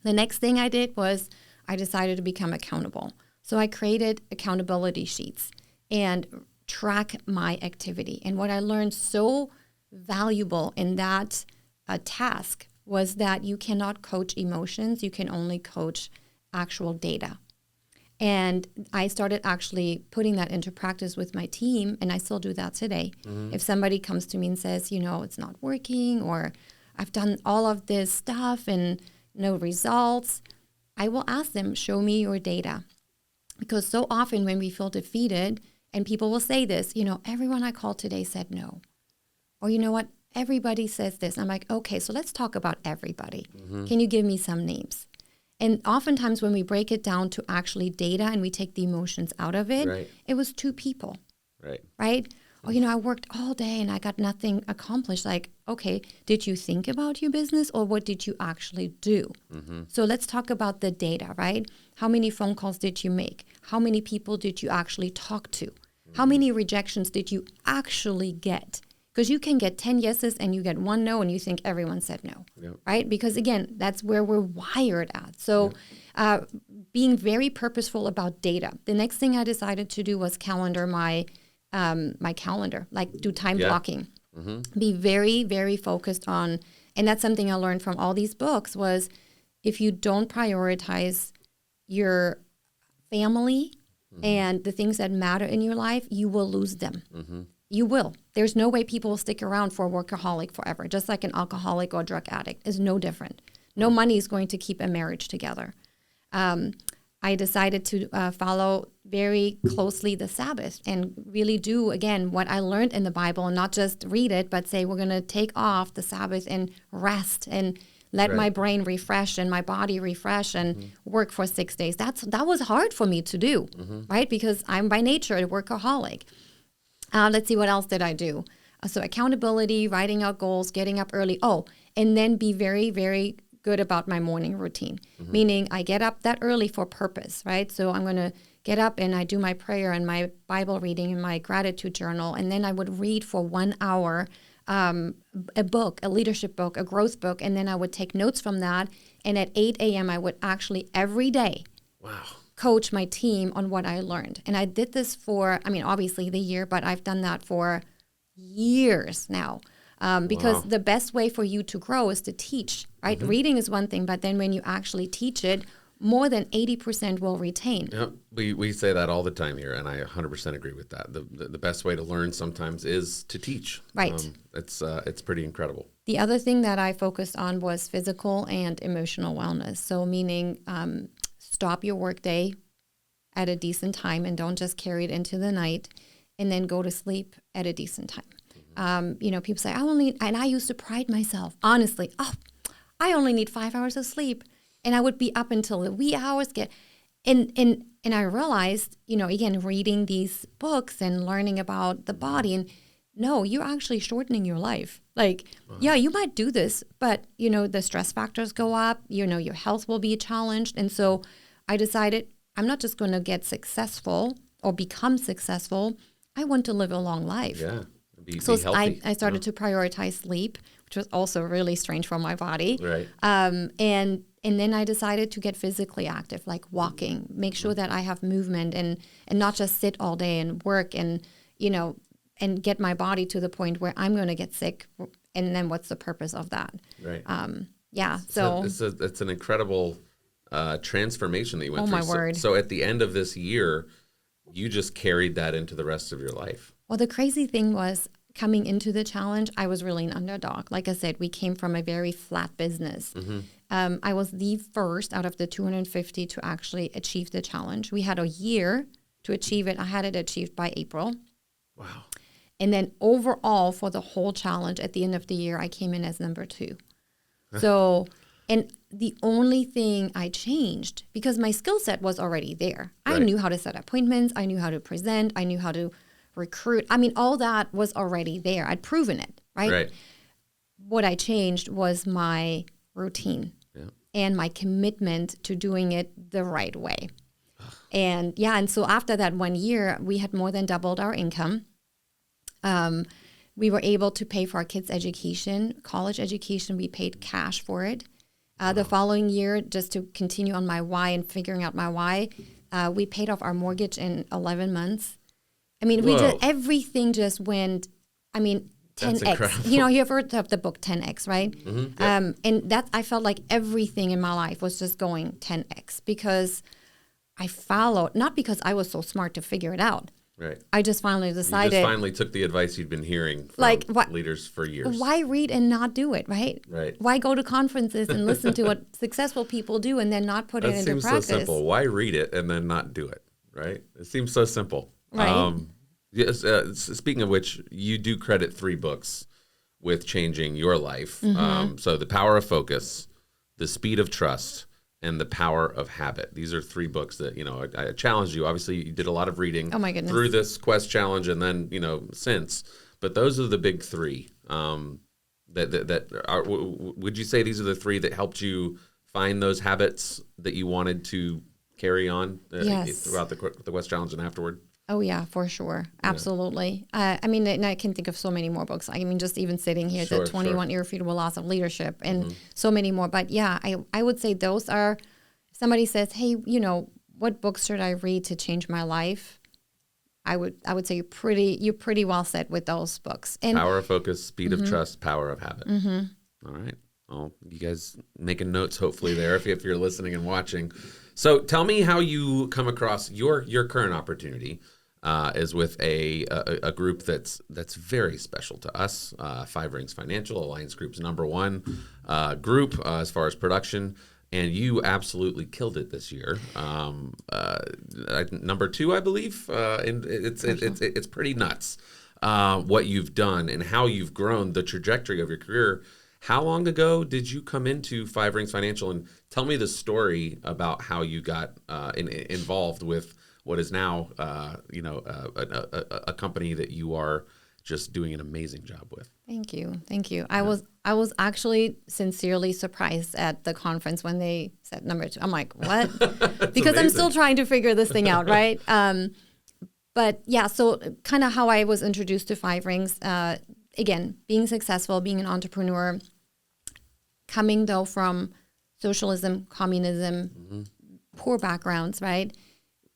The next thing I did was I decided to become accountable. So I created accountability sheets and track my activity. And what I learned so valuable in that task was that you cannot coach emotions. You can only coach actual data. And I started actually putting that into practice with my team, and I still do that today. If somebody comes to me and says, you know, it's not working, or I've done all of this stuff and no results, I will ask them, show me your data. Because so often when we feel defeated, and people will say this, you know, everyone I called today said no. Or you know what, everybody says this. I'm like, okay, so let's talk about everybody. Can you give me some names? And oftentimes when we break it down to actually data and we take the emotions out of it, Right. it was two people, Right. right? Oh, I worked all day and I got nothing accomplished. Like, okay, did you think about your business or what did you actually do? So let's talk about the data, right? How many phone calls did you make? How many people did you actually talk to? How many rejections did you actually get? Because you can get 10 yeses and you get one no and you think everyone said no, right? Because again, that's where we're wired at. So being very purposeful about data. The next thing I decided to do was calendar my calendar, like do time blocking. Be very, very focused on, and that's something I learned from all these books was if you don't prioritize your family and the things that matter in your life, you will lose them. You will. There's no way people will stick around for a workaholic forever, just like an alcoholic or drug addict is no different. No money is going to keep a marriage together. I decided to follow very closely the Sabbath and really do, again, what I learned in the Bible and not just read it, but say we're going to take off the Sabbath and rest and let my brain refresh and my body refresh and work for 6 days. That was hard for me to do, right? Because I'm by nature a workaholic. Let's see, what else did I do? So accountability, writing out goals, getting up early. Oh, and then be very, very good about my morning routine, meaning I get up that early for purpose, right? So I'm going to get up and I do my prayer and my Bible reading and my gratitude journal. And then I would read for 1 hour a book, a leadership book, a growth book. And then I would take notes from that. And at 8 a.m., I would actually every day coach my team on what I learned. And I did this for, obviously the year, but I've done that for years now. Because the best way for you to grow is to teach, right? Reading is one thing, but then when you actually teach it, more than 80% will retain. Yeah, we say that all the time here, and I 100% agree with that. The best way to learn sometimes is to teach. Right. It's pretty incredible. The other thing that I focused on was physical and emotional wellness. So meaning stop your workday at a decent time and don't just carry it into the night, and then go to sleep at a decent time. People say, and I used to pride myself, honestly, I only need 5 hours of sleep. And I would be up until the wee hours and I realized, again, reading these books and learning about the body, and no, you're actually shortening your life. Like, you might do this, but, the stress factors go up, your health will be challenged. And so I decided I'm not just going to get successful or become successful. I want to live a long life. Yeah. Be healthy. I started to prioritize sleep, which was also really strange for my body. Right. And then I decided to get physically active, like walking, make sure that I have movement and not just sit all day and work and get my body to the point where I'm going to get sick. And then what's the purpose of that? Right. So it's an incredible transformation that you went through. Oh, my word. So at the end of this year, you just carried that into the rest of your life. Well, the crazy thing was coming into the challenge, I was really an underdog. Like I said, we came from a very flat business. I was the first out of the 250 to actually achieve the challenge. We had a year to achieve it. I had it achieved by April. Wow. And then overall for the whole challenge at the end of the year, I came in as number 2. So, and the only thing I changed, because my skill set was already there. Right. I knew how to set appointments. I knew how to present. I knew how to recruit. All that was already there. I'd proven it, right? What I changed was my routine and my commitment to doing it the right way. And so after that 1 year, we had more than doubled our income. We were able to pay for our kids' education, college education. We paid cash for it. The following year, just to continue on my why and figuring out my why, we paid off our mortgage in 11 months. We did everything just went, 10X. You've heard of the book 10X, right? Mm-hmm. Yep. And that I felt like everything in my life was just going 10X because I followed, not because I was so smart to figure it out. Right. I just finally decided. You just finally took the advice you'd been hearing from leaders for years. Why read and not do it, right? Right. Why go to conferences and listen to what successful people do and then not put it into practice? That seems so simple. Why read it and then not do it, right? It seems so simple. Right. Yes. Speaking of which, you do credit 3 books with changing your life. Mm-hmm. So The Power of Focus, The Speed of Trust, and The Power of Habit. These are 3 books that, I challenged you. Obviously, you did a lot of reading Oh my goodness. through this Quest Challenge and then, since. But those are the big 3. Would you say these are the 3 that helped you find those habits that you wanted to carry on Yes. throughout the Quest Challenge and afterward? Oh, yeah, for sure. Absolutely. I mean, and I can think of so many more books. I mean, just even sitting here, Sure, the 21 Irrefutable Laws of Leadership and so many more. But yeah, I would say those are, if somebody says, hey, what books should I read to change my life? I would say you're pretty well set with those books. And Power of Focus, Speed of Trust, Power of Habit. All right. Well, you guys making notes hopefully there if you're listening and watching. So tell me how you come across your current opportunity is with a group that's very special to us, 5 Rings Financial, Alliance Group's #1 group as far as production. And you absolutely killed it this year. #2, I believe. And it's pretty nuts what you've done and how you've grown, the trajectory of your career. How long ago did you come into 5 Rings Financial? And tell me the story about how you got involved with what is now, a company that you are just doing an amazing job with. Thank you. I was actually sincerely surprised at the conference when they said #2. I'm like, what? Because amazing. I'm still trying to figure this thing out, right? But yeah, so kind of how I was introduced to 5 Rings. Again, being successful, being an entrepreneur, coming though from socialism, communism, poor backgrounds, right?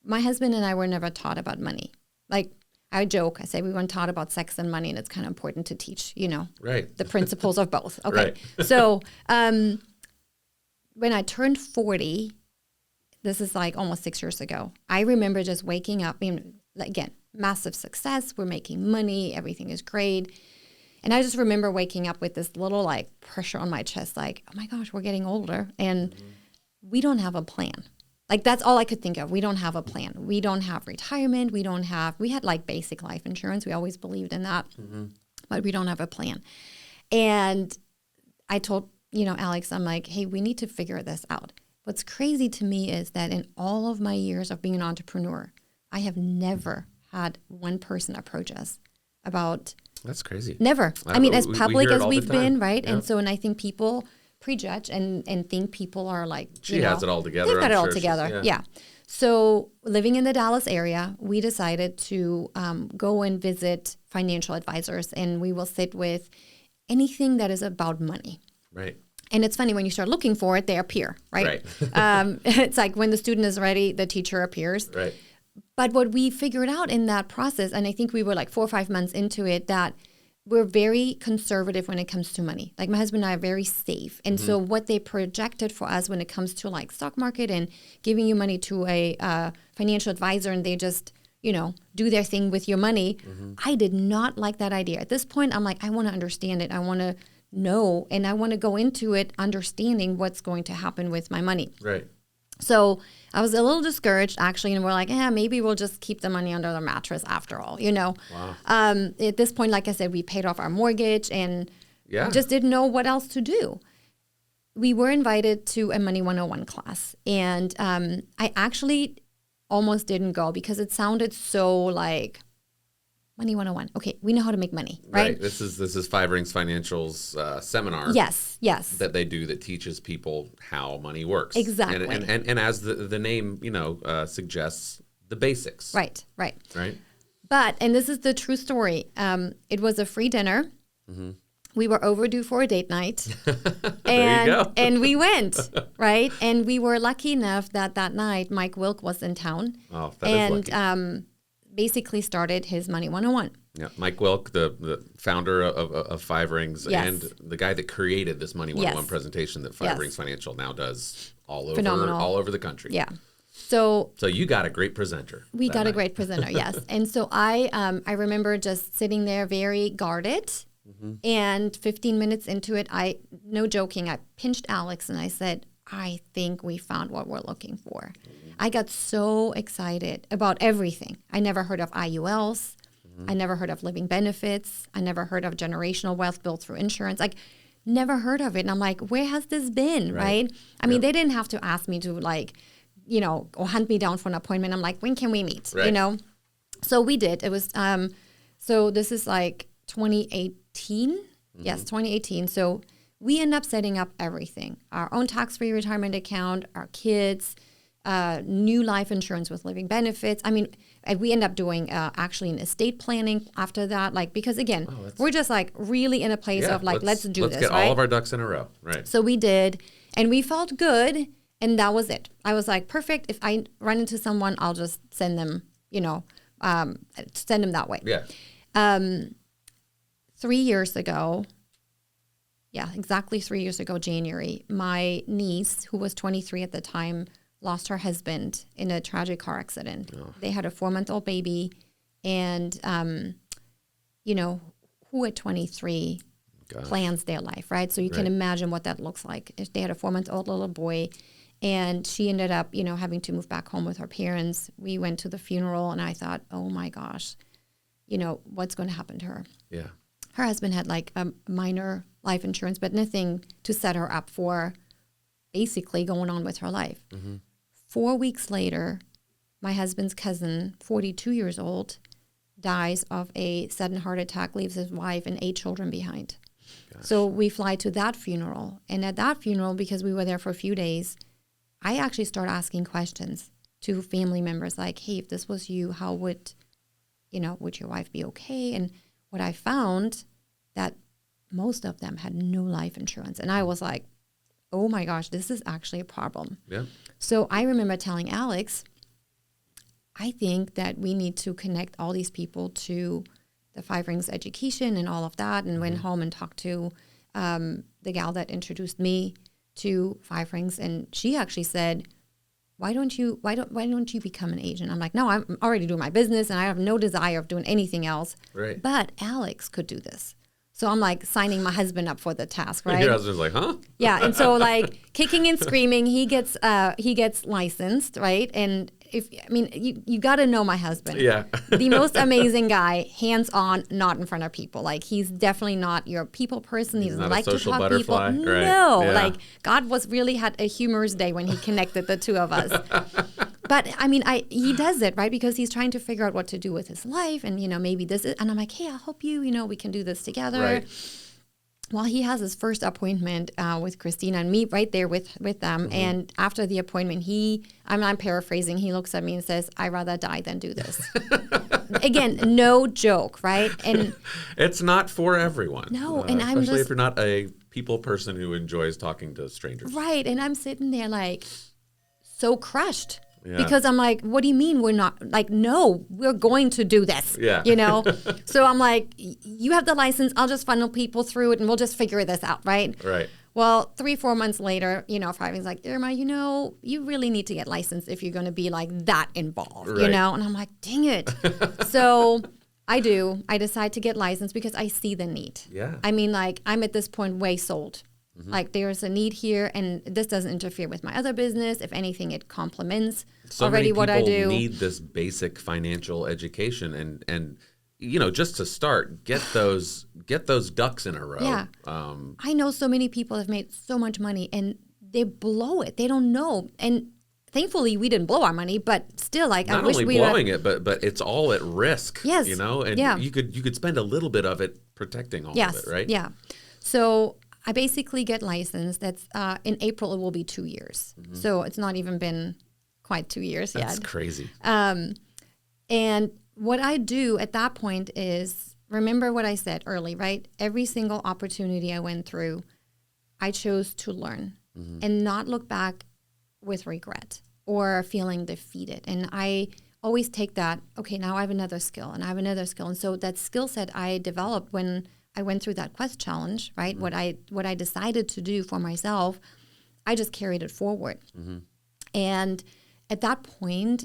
My husband and I were never taught about money. Like, I joke, I say we weren't taught about sex and money, and it's kind of important to teach, Right. the principles of both. Okay. Right. So when I turned 40, this is like almost 6 years ago, I remember just waking up, again, massive success, we're making money, everything is great. And I just remember waking up with this little like pressure on my chest, like, oh my gosh, we're getting older and we don't have a plan. Like, that's all I could think of. We don't have a plan. We don't have retirement. We had like basic life insurance. We always believed in that, but we don't have a plan. And I told, Alex, I'm like, hey, we need to figure this out. What's crazy to me is that in all of my years of being an entrepreneur, I have never had one person approach us about. That's crazy. Never. I mean, as public as we've we've been, right? Yeah. And so, and I think people prejudge and think people are like, she has it all together. They've got I'm it all sure together. Yeah. So living in the Dallas area, we decided to go and visit financial advisors, and we will sit with anything that is about money. Right. And it's funny, when you start looking for it, they appear, right? It's like when the student is ready, the teacher appears. Right. But what we figured out in that process, and I think we were like 4 or 5 months into it, that we're very conservative when it comes to money. Like, my husband and I are very safe. And so what they projected for us when it comes to like stock market and giving you money to a financial advisor, and they just, do their thing with your money, I did not like that idea. At this point, I'm like, I want to understand it. I want to know, and I want to go into it understanding what's going to happen with my money. Right. So I was a little discouraged, actually, and we're like, maybe we'll just keep the money under the mattress after all, Wow. At this point, like I said, we paid off our mortgage and Yeah. just didn't know what else to do. We were invited to a Money 101 class, and I actually almost didn't go because it sounded so like, Money 101. Okay, we know how to make money, right? This is 5 Rings Financial's seminar. Yes. That they do that teaches people how money works. Exactly. And as the name suggests, the basics. Right. Right. But, and this is the true story, it was a free dinner. We were overdue for a date night. There you go. And we went, right? And we were lucky enough that night Mike Wilk was in town. Oh, that is lucky. Basically started his Money 101. Yeah, Mike Wilk, the founder of 5 Rings, Yes. and the guy that created this Money 101 Yes. presentation that 5 Yes. Rings Financial now does all Phenomenal. over the country. Yeah. So you got a great presenter. we that got a night. great presenter, yes. And so I remember just sitting there very guarded. And 15 minutes into it, no joking, I pinched Alex and I said, I think we found what we're looking for. I got so excited about everything. I never heard of IULs. I never heard of living benefits. I never heard of generational wealth built through insurance. Like, never heard of it. And I'm like, where has this been, right? I mean, they didn't have to ask me to like, you know, or hunt me down for an appointment. I'm like, when can we meet, you know? So we did. It was, so this is like 2018. Yes, 2018. So we end up setting up everything. Our own tax-free retirement account, our kids, new life insurance with living benefits. I mean, and we end up doing actually an estate planning after that. Like, because again, we're just like really in a place of like, let's do this. Let's get all of our ducks in a row. Right. So we did, and we felt good. And that was it. I was like, perfect. If I run into someone, I'll just send them, you know, send them that way. Yeah. 3 years ago, exactly 3 years ago, January, my niece, who was 23 at the time, lost her husband in a tragic car accident. Oh. They had a 4-month-old baby. And, you know, who at 23 plans their life, right? So you can imagine what that looks like. If they had a 4-month-old little boy, and she ended up, you know, having to move back home with her parents. We went to the funeral, and I thought, oh my gosh, you know, what's going to happen to her? Yeah. Her husband had like a minor life insurance, but nothing to set her up for basically going on with her life. 4 weeks later, my husband's cousin, 42 years old, dies of a sudden heart attack, leaves his wife and 8 children behind. Gosh. So we fly to that funeral. And at that funeral, because we were there for a few days, I actually start asking questions to family members like, hey, if this was you, how would, you know, would your wife be okay? And what I found that most of them had no life insurance. And I was like, oh my gosh, this is actually a problem. Yeah. So I remember telling Alex, I think that we need to connect all these people to the 5 Rings education and all of that, and went home and talked to the gal that introduced me to 5 Rings, and she actually said, why don't you become an agent? I'm like, no, I'm already doing my business and I have no desire of doing anything else. Right. But Alex could do this. So I'm like signing my husband up for the task, right? Your husband's like, huh? Yeah. And so like kicking and screaming, he gets licensed, right? And you got to know my husband. Yeah. The most amazing guy, hands-on, not in front of people. Like, he's definitely not your people person. He doesn't like to talk butterfly, people. Right. No. Yeah. Like, God really had a humorous day when he connected the two of us. But I mean, he does it, right? Because he's trying to figure out what to do with his life. And, you know, maybe this is, and I'm like, hey, I hope we can do this together. Right. Well, he has his first appointment with Christina and me right there with them. And after the appointment, I'm paraphrasing, he looks at me and says, I'd rather die than do this. Again, no joke, right? And it's not for everyone. No, and I'm especially if you're not a people person who enjoys talking to strangers. Right, and I'm sitting there like so crushed. Yeah. Because I'm like, what do you mean we're not? Like, no, we're going to do this. Yeah. You know? So I'm like, you have the license. I'll just funnel people through it and we'll just figure this out, right? Right. Well, 3-4 months later, you know, Friving's like, Irma, you know, you really need to get licensed if you're going to be like that involved, right. You know? And I'm like, dang it. So I do. I decide to get licensed because I see the need. Yeah. I mean, like, I'm at this point way sold. Mm-hmm. Like, there's a need here, and this doesn't interfere with my other business. If anything, it complements already what I do. So many people need this basic financial education, and you know, just to start, get those ducks in a row. Yeah. I know so many people have made so much money, and they blow it. They don't know. And thankfully, we didn't blow our money, but still, like, not I wish we only blowing it, but it's all at risk. Yes. You know, and you could spend a little bit of it protecting all of it, right? Yeah. So I basically get licensed. That's in April. It will be 2 years. Mm-hmm. So it's not even been quite 2 years yet. That's crazy. And what I do at that point is, remember what I said early, right? Every single opportunity I went through, I chose to learn and not look back with regret or feeling defeated. And I always take that, okay, now I have another skill and I have another skill. And so that skill set I developed when I went through that Quest challenge, right? Mm-hmm. What I decided to do for myself, I just carried it forward. Mm-hmm. And at that point,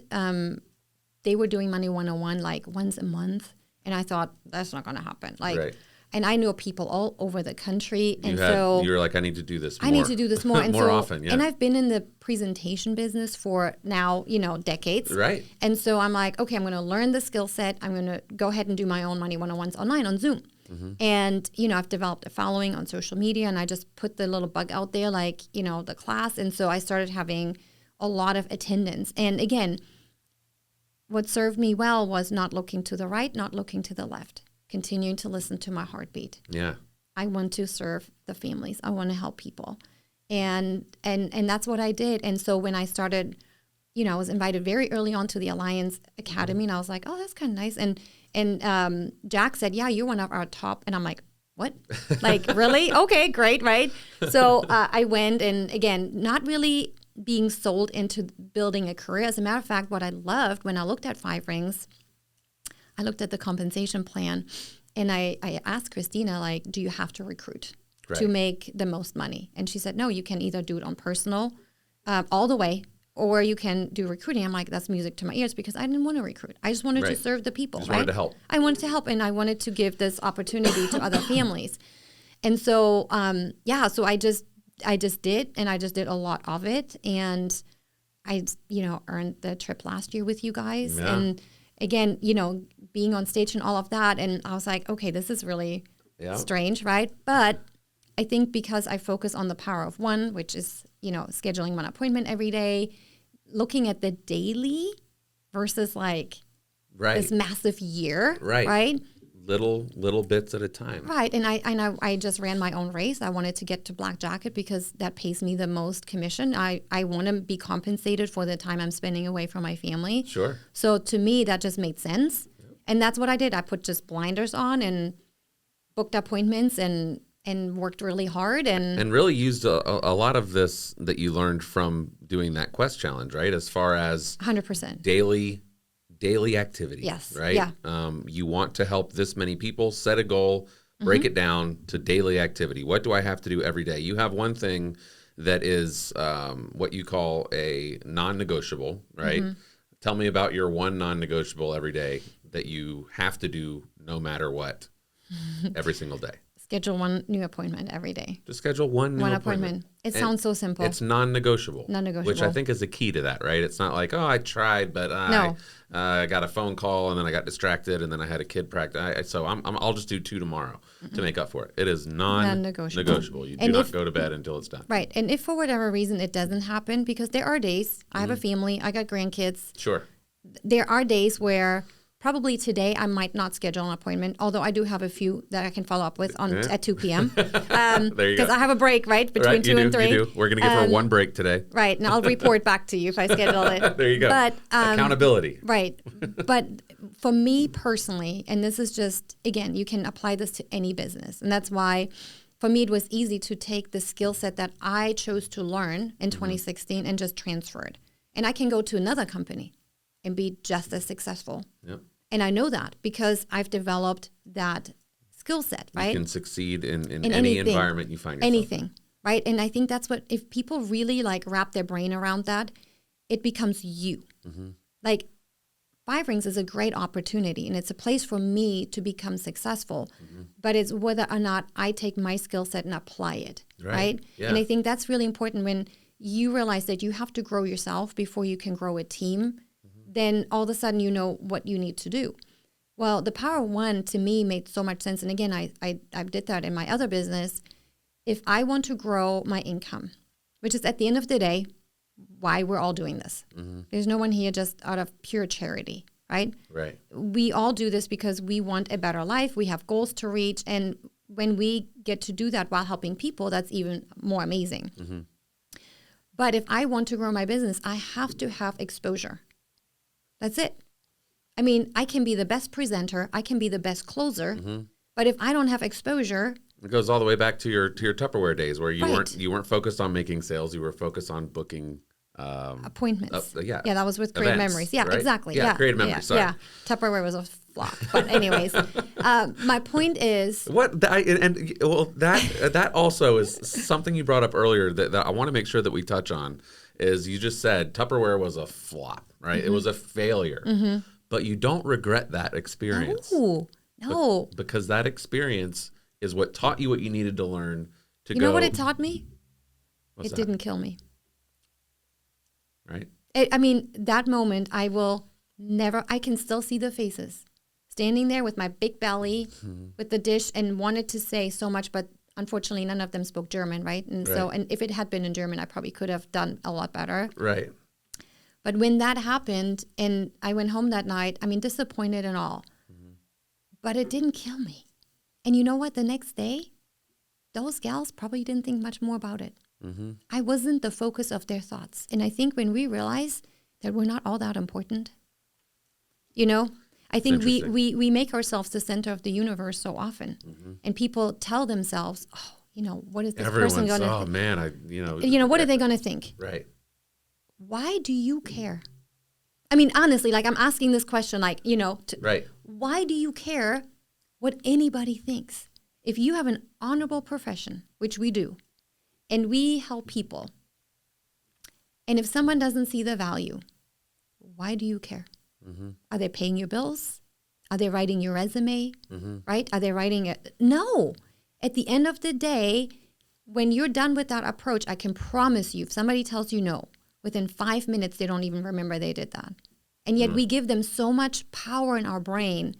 they were doing Money 101 like once a month. And I thought, that's not going to happen. Like, right. And I know people all over the country. And you were like, I need to do this more. I need to do this more. And more often, yeah. And I've been in the presentation business for now, decades. Right. And so I'm like, okay, I'm going to learn the skill set. I'm going to go ahead and do my own Money 101s online on Zoom. And, I've developed a following on social media, and I just put the little bug out there, like, the class. And so I started having a lot of attendance. And again, what served me well was not looking to the right, not looking to the left, continuing to listen to my heartbeat. Yeah. I want to serve the families. I want to help people. And that's what I did. And so when I started, I was invited very early on to the Alliance Academy, and I was like, oh, that's kind of nice. And Jack said, yeah, you're one of our top. And I'm like, what? Like, really? Okay, great, right? So I went, and again, not really being sold into building a career. As a matter of fact, what I loved when I looked at Five Rings, I looked at the compensation plan, and I asked Christina, like, do you have to recruit to make the most money? And she said, no, you can either do it on personal all the way, or you can do recruiting. I'm like, that's music to my ears, because I didn't want to recruit. I just wanted to serve the people. Just wanted to help. I wanted to help, and I wanted to give this opportunity to other families. And so, so I just did, and I just did a lot of it. And I, earned the trip last year with you guys. Yeah. And again, being on stage and all of that. And I was like, okay, this is really strange, right? But I think because I focus on the power of one, which is, scheduling one appointment every day, looking at the daily versus like this massive year, right? Little bits at a time. Right. And I just ran my own race. I wanted to get to Black Jacket because that pays me the most commission. I want to be compensated for the time I'm spending away from my family. Sure. So to me, that just made sense. Yep. And that's what I did. I put just blinders on and booked appointments and worked really hard. And really used a lot of this that you learned from doing that Quest Challenge, right? As far as 100% daily activity. Yes. Right? Yeah. You want to help this many people, set a goal, break it down to daily activity. What do I have to do every day? You have one thing that is what you call a non-negotiable, right? Tell me about your one non-negotiable every day that you have to do no matter what every single day. Schedule one new appointment every day. Just schedule one new appointment. It sounds so simple. It's non-negotiable. Which I think is the key to that, right? It's not like, oh, I tried, but I got a phone call and then I got distracted and then I had a kid practice. So I'll just do 2 tomorrow to make up for it. It is non-negotiable. You do not go to bed until it's done. Right. And if for whatever reason it doesn't happen, because there are days, I have a family, I got grandkids. Sure. There are days where probably today I might not schedule an appointment, although I do have a few that I can follow up with at 2 p.m. There you go. Because I have a break, between 2 and 3. You do. We're going to give her one break today. Right, and I'll report back to you if I schedule it. There you go. But accountability. Right. But for me personally, and this is just, again, you can apply this to any business. And that's why for me it was easy to take the skill set that I chose to learn in 2016 and just transfer it. And I can go to another company and be just as successful. Yep. And I know that because I've developed that skill set, right? You can succeed in any environment you find yourself. Anything, right? And I think that's what, if people really like wrap their brain around that, it becomes you. Like Five Rings is a great opportunity and it's a place for me to become successful, but it's whether or not I take my skill set and apply it, right? Yeah. And I think that's really important when you realize that you have to grow yourself before you can grow a team. Then all of a sudden you know what you need to do. Well, the power of one to me made so much sense. And again, I did that in my other business. If I want to grow my income, which is at the end of the day, why we're all doing this. There's no one here just out of pure charity, right? Right. We all do this because we want a better life. We have goals to reach. And when we get to do that while helping people, that's even more amazing. But if I want to grow my business, I have to have exposure. That's it. I mean, I can be the best presenter. I can be the best closer. But if I don't have exposure, it goes all the way back to your Tupperware days where you weren't focused on making sales. You were focused on booking appointments. That was with Creative Memories. Yeah, right? Exactly. Yeah, Creative Memories. Sorry. Yeah, Tupperware was a flop. But anyways, my point is that also is something you brought up earlier that I want to make sure that we touch on. Is you just said Tupperware was a flop, right? It was a failure, but you don't regret that experience. No. Because that experience is what taught you what you needed to learn to go. You know what it taught me? It didn't kill me. Right? I mean, that moment, I can still see the faces standing there with my big belly with the dish and wanted to say so much, but unfortunately none of them spoke German, right? And so, and if it had been in German, I probably could have done a lot better. Right. But when that happened and I went home that night, I mean, disappointed and all, but it didn't kill me. And you know what? The next day, those gals probably didn't think much more about it. I wasn't the focus of their thoughts. And I think when we realize that we're not all that important, you know, I think we make ourselves the center of the universe so often. And people tell themselves, oh, you know, what is this person going to think? Oh, man, what are they going to think? Right. Why do you care? I mean, honestly, like I'm asking this question, like, you know, right. Why do you care what anybody thinks? If you have an honorable profession, which we do, and we help people, and if someone doesn't see the value, why do you care? Are they paying your bills? Are they writing your resume? Right? Are they writing it? No. At the end of the day, when you're done with that approach, I can promise you, if somebody tells you no, within 5 minutes, they don't even remember they did that. And yet we give them so much power in our brain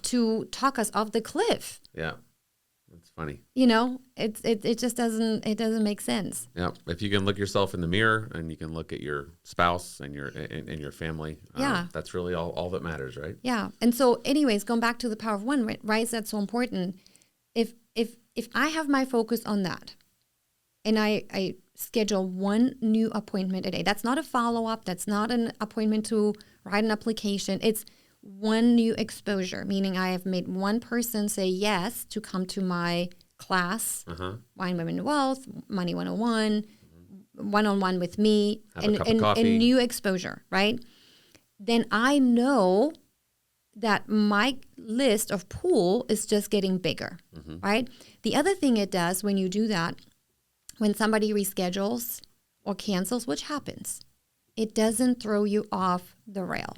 to talk us off the cliff. Yeah. That's funny. You know, it just doesn't make sense. Yeah. If you can look yourself in the mirror and you can look at your spouse and your family, that's really all that matters, right? Yeah. And so anyways, going back to the power of one, why is that so important? If I have my focus on that and I schedule one new appointment a day, that's not a follow-up, that's not an appointment to write an application, it's one new exposure, meaning I have made one person say yes to come to my class, Wine, Women, Wealth, Money 101, one-on-one with me, and new exposure, right? Then I know that my list of pool is just getting bigger, right? The other thing it does when you do that, when somebody reschedules or cancels, which happens, it doesn't throw you off the rail.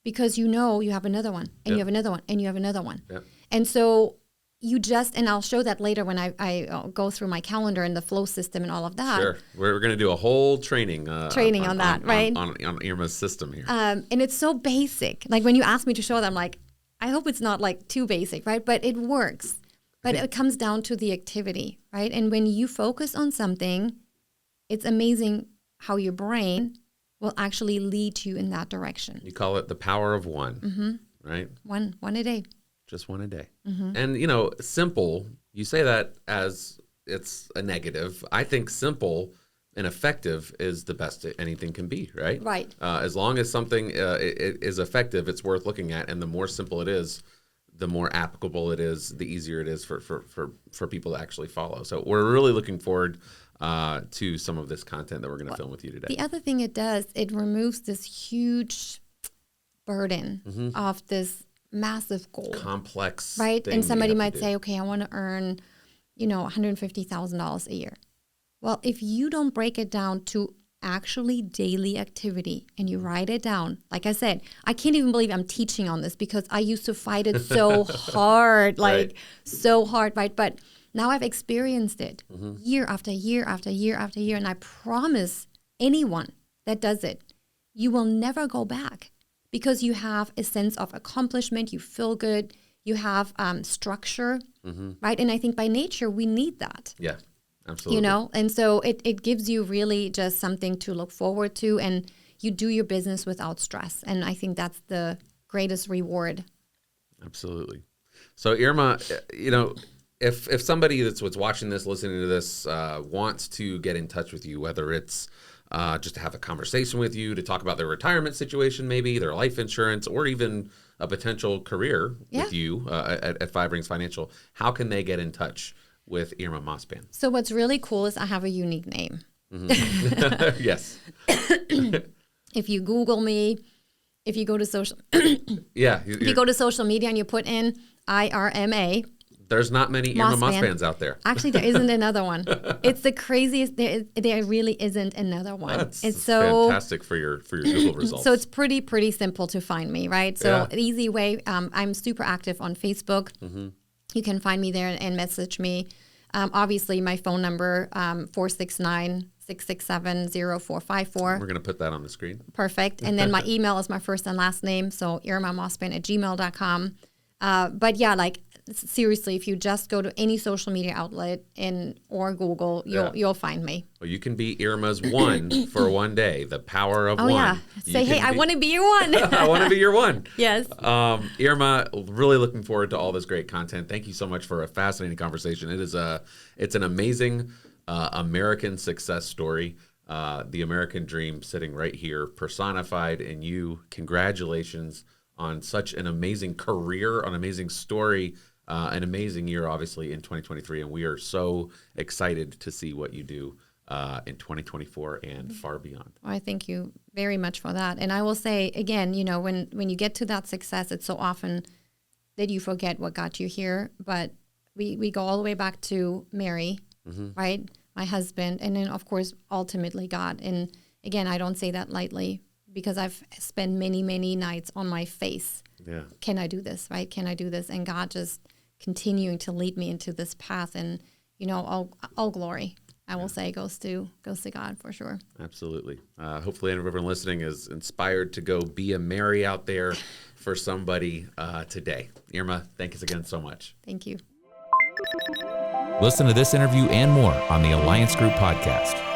Because you know you have another one, and you have another one, and you have another one. Yep. And so you just, and I'll show that later when I go through my calendar and the flow system and all of that. Sure. We're going to do a whole training on that, right? On Irma's system here. And it's so basic. Like when you ask me to show them, like, I hope it's not like too basic, right? But it works. But it comes down to the activity, right? And when you focus on something, it's amazing how your brain will actually lead you in that direction. You call it the power of one, right? One a day. Just one a day. And, you know, simple, you say that as it's a negative. I think simple and effective is the best anything can be, right? Right. As long as something it is effective, it's worth looking at. And the more simple it is, the more applicable it is, the easier it is for people to actually follow. So we're really looking forward to some of this content that we're going to film with you today. The other thing it does, it removes this huge burden of this massive goal. Complex. Right? And somebody might say, okay, I want to earn, $150,000 a year. Well, if you don't break it down to actually daily activity and you write it down, like I said, I can't even believe I'm teaching on this because I used to fight it so hard, so hard, right? But now I've experienced it year after year after year after year. And I promise anyone that does it, you will never go back because you have a sense of accomplishment. You feel good. You have structure, right? And I think by nature, we need that. Yeah, absolutely. And so it gives you really just something to look forward to, and you do your business without stress. And I think that's the greatest reward. Absolutely. So Irma, if somebody that's watching this, listening to this, wants to get in touch with you, whether it's just to have a conversation with you, to talk about their retirement situation, maybe their life insurance, or even a potential career with you at Five Rings Financial, how can they get in touch with Irma Mospan? So what's really cool is I have a unique name. Yes. If you Google me, if you go to social, if you go to social media and you put in IRMA. There's not many Irma Mospans out there. Actually, there isn't another one. It's the craziest. There really isn't another one. It's so fantastic for your Google results. So it's pretty simple to find me, right? So the easy way, I'm super active on Facebook. You can find me there and message me. Obviously, my phone number, 469-789-7200. 667-0454. We're going to put that on the screen. Perfect. And then my email is my first and last name, so irmamospan@gmail.com. But yeah, like seriously, if you just go to any social media outlet or Google, you'll find me. Well, you can be Irma's one for one day. The power of one. Oh yeah. Say, hey, I want to be your one. I want to be your one. Yes. Irma, really looking forward to all this great content. Thank you so much for a fascinating conversation. It's an amazing American success story. The American dream sitting right here, personified in you. Congratulations on such an amazing career, an amazing story, an amazing year, obviously, in 2023. And we are so excited to see what you do in 2024 and far beyond. Well, I thank you very much for that. And I will say, again, when you get to that success, it's so often that you forget what got you here. But we go all the way back to Mary, right? My husband, and then, of course, ultimately God. And again, I don't say that lightly, because I've spent many, many nights on my face. Yeah. Can I do this, right? Can I do this? And God just continuing to lead me into this path. And, all glory, I will say, goes to God for sure. Absolutely. Hopefully everyone listening is inspired to go be a Mary out there for somebody today. Irma, thanks again so much. Thank you. Listen to this interview and more on the Alliance Group podcast.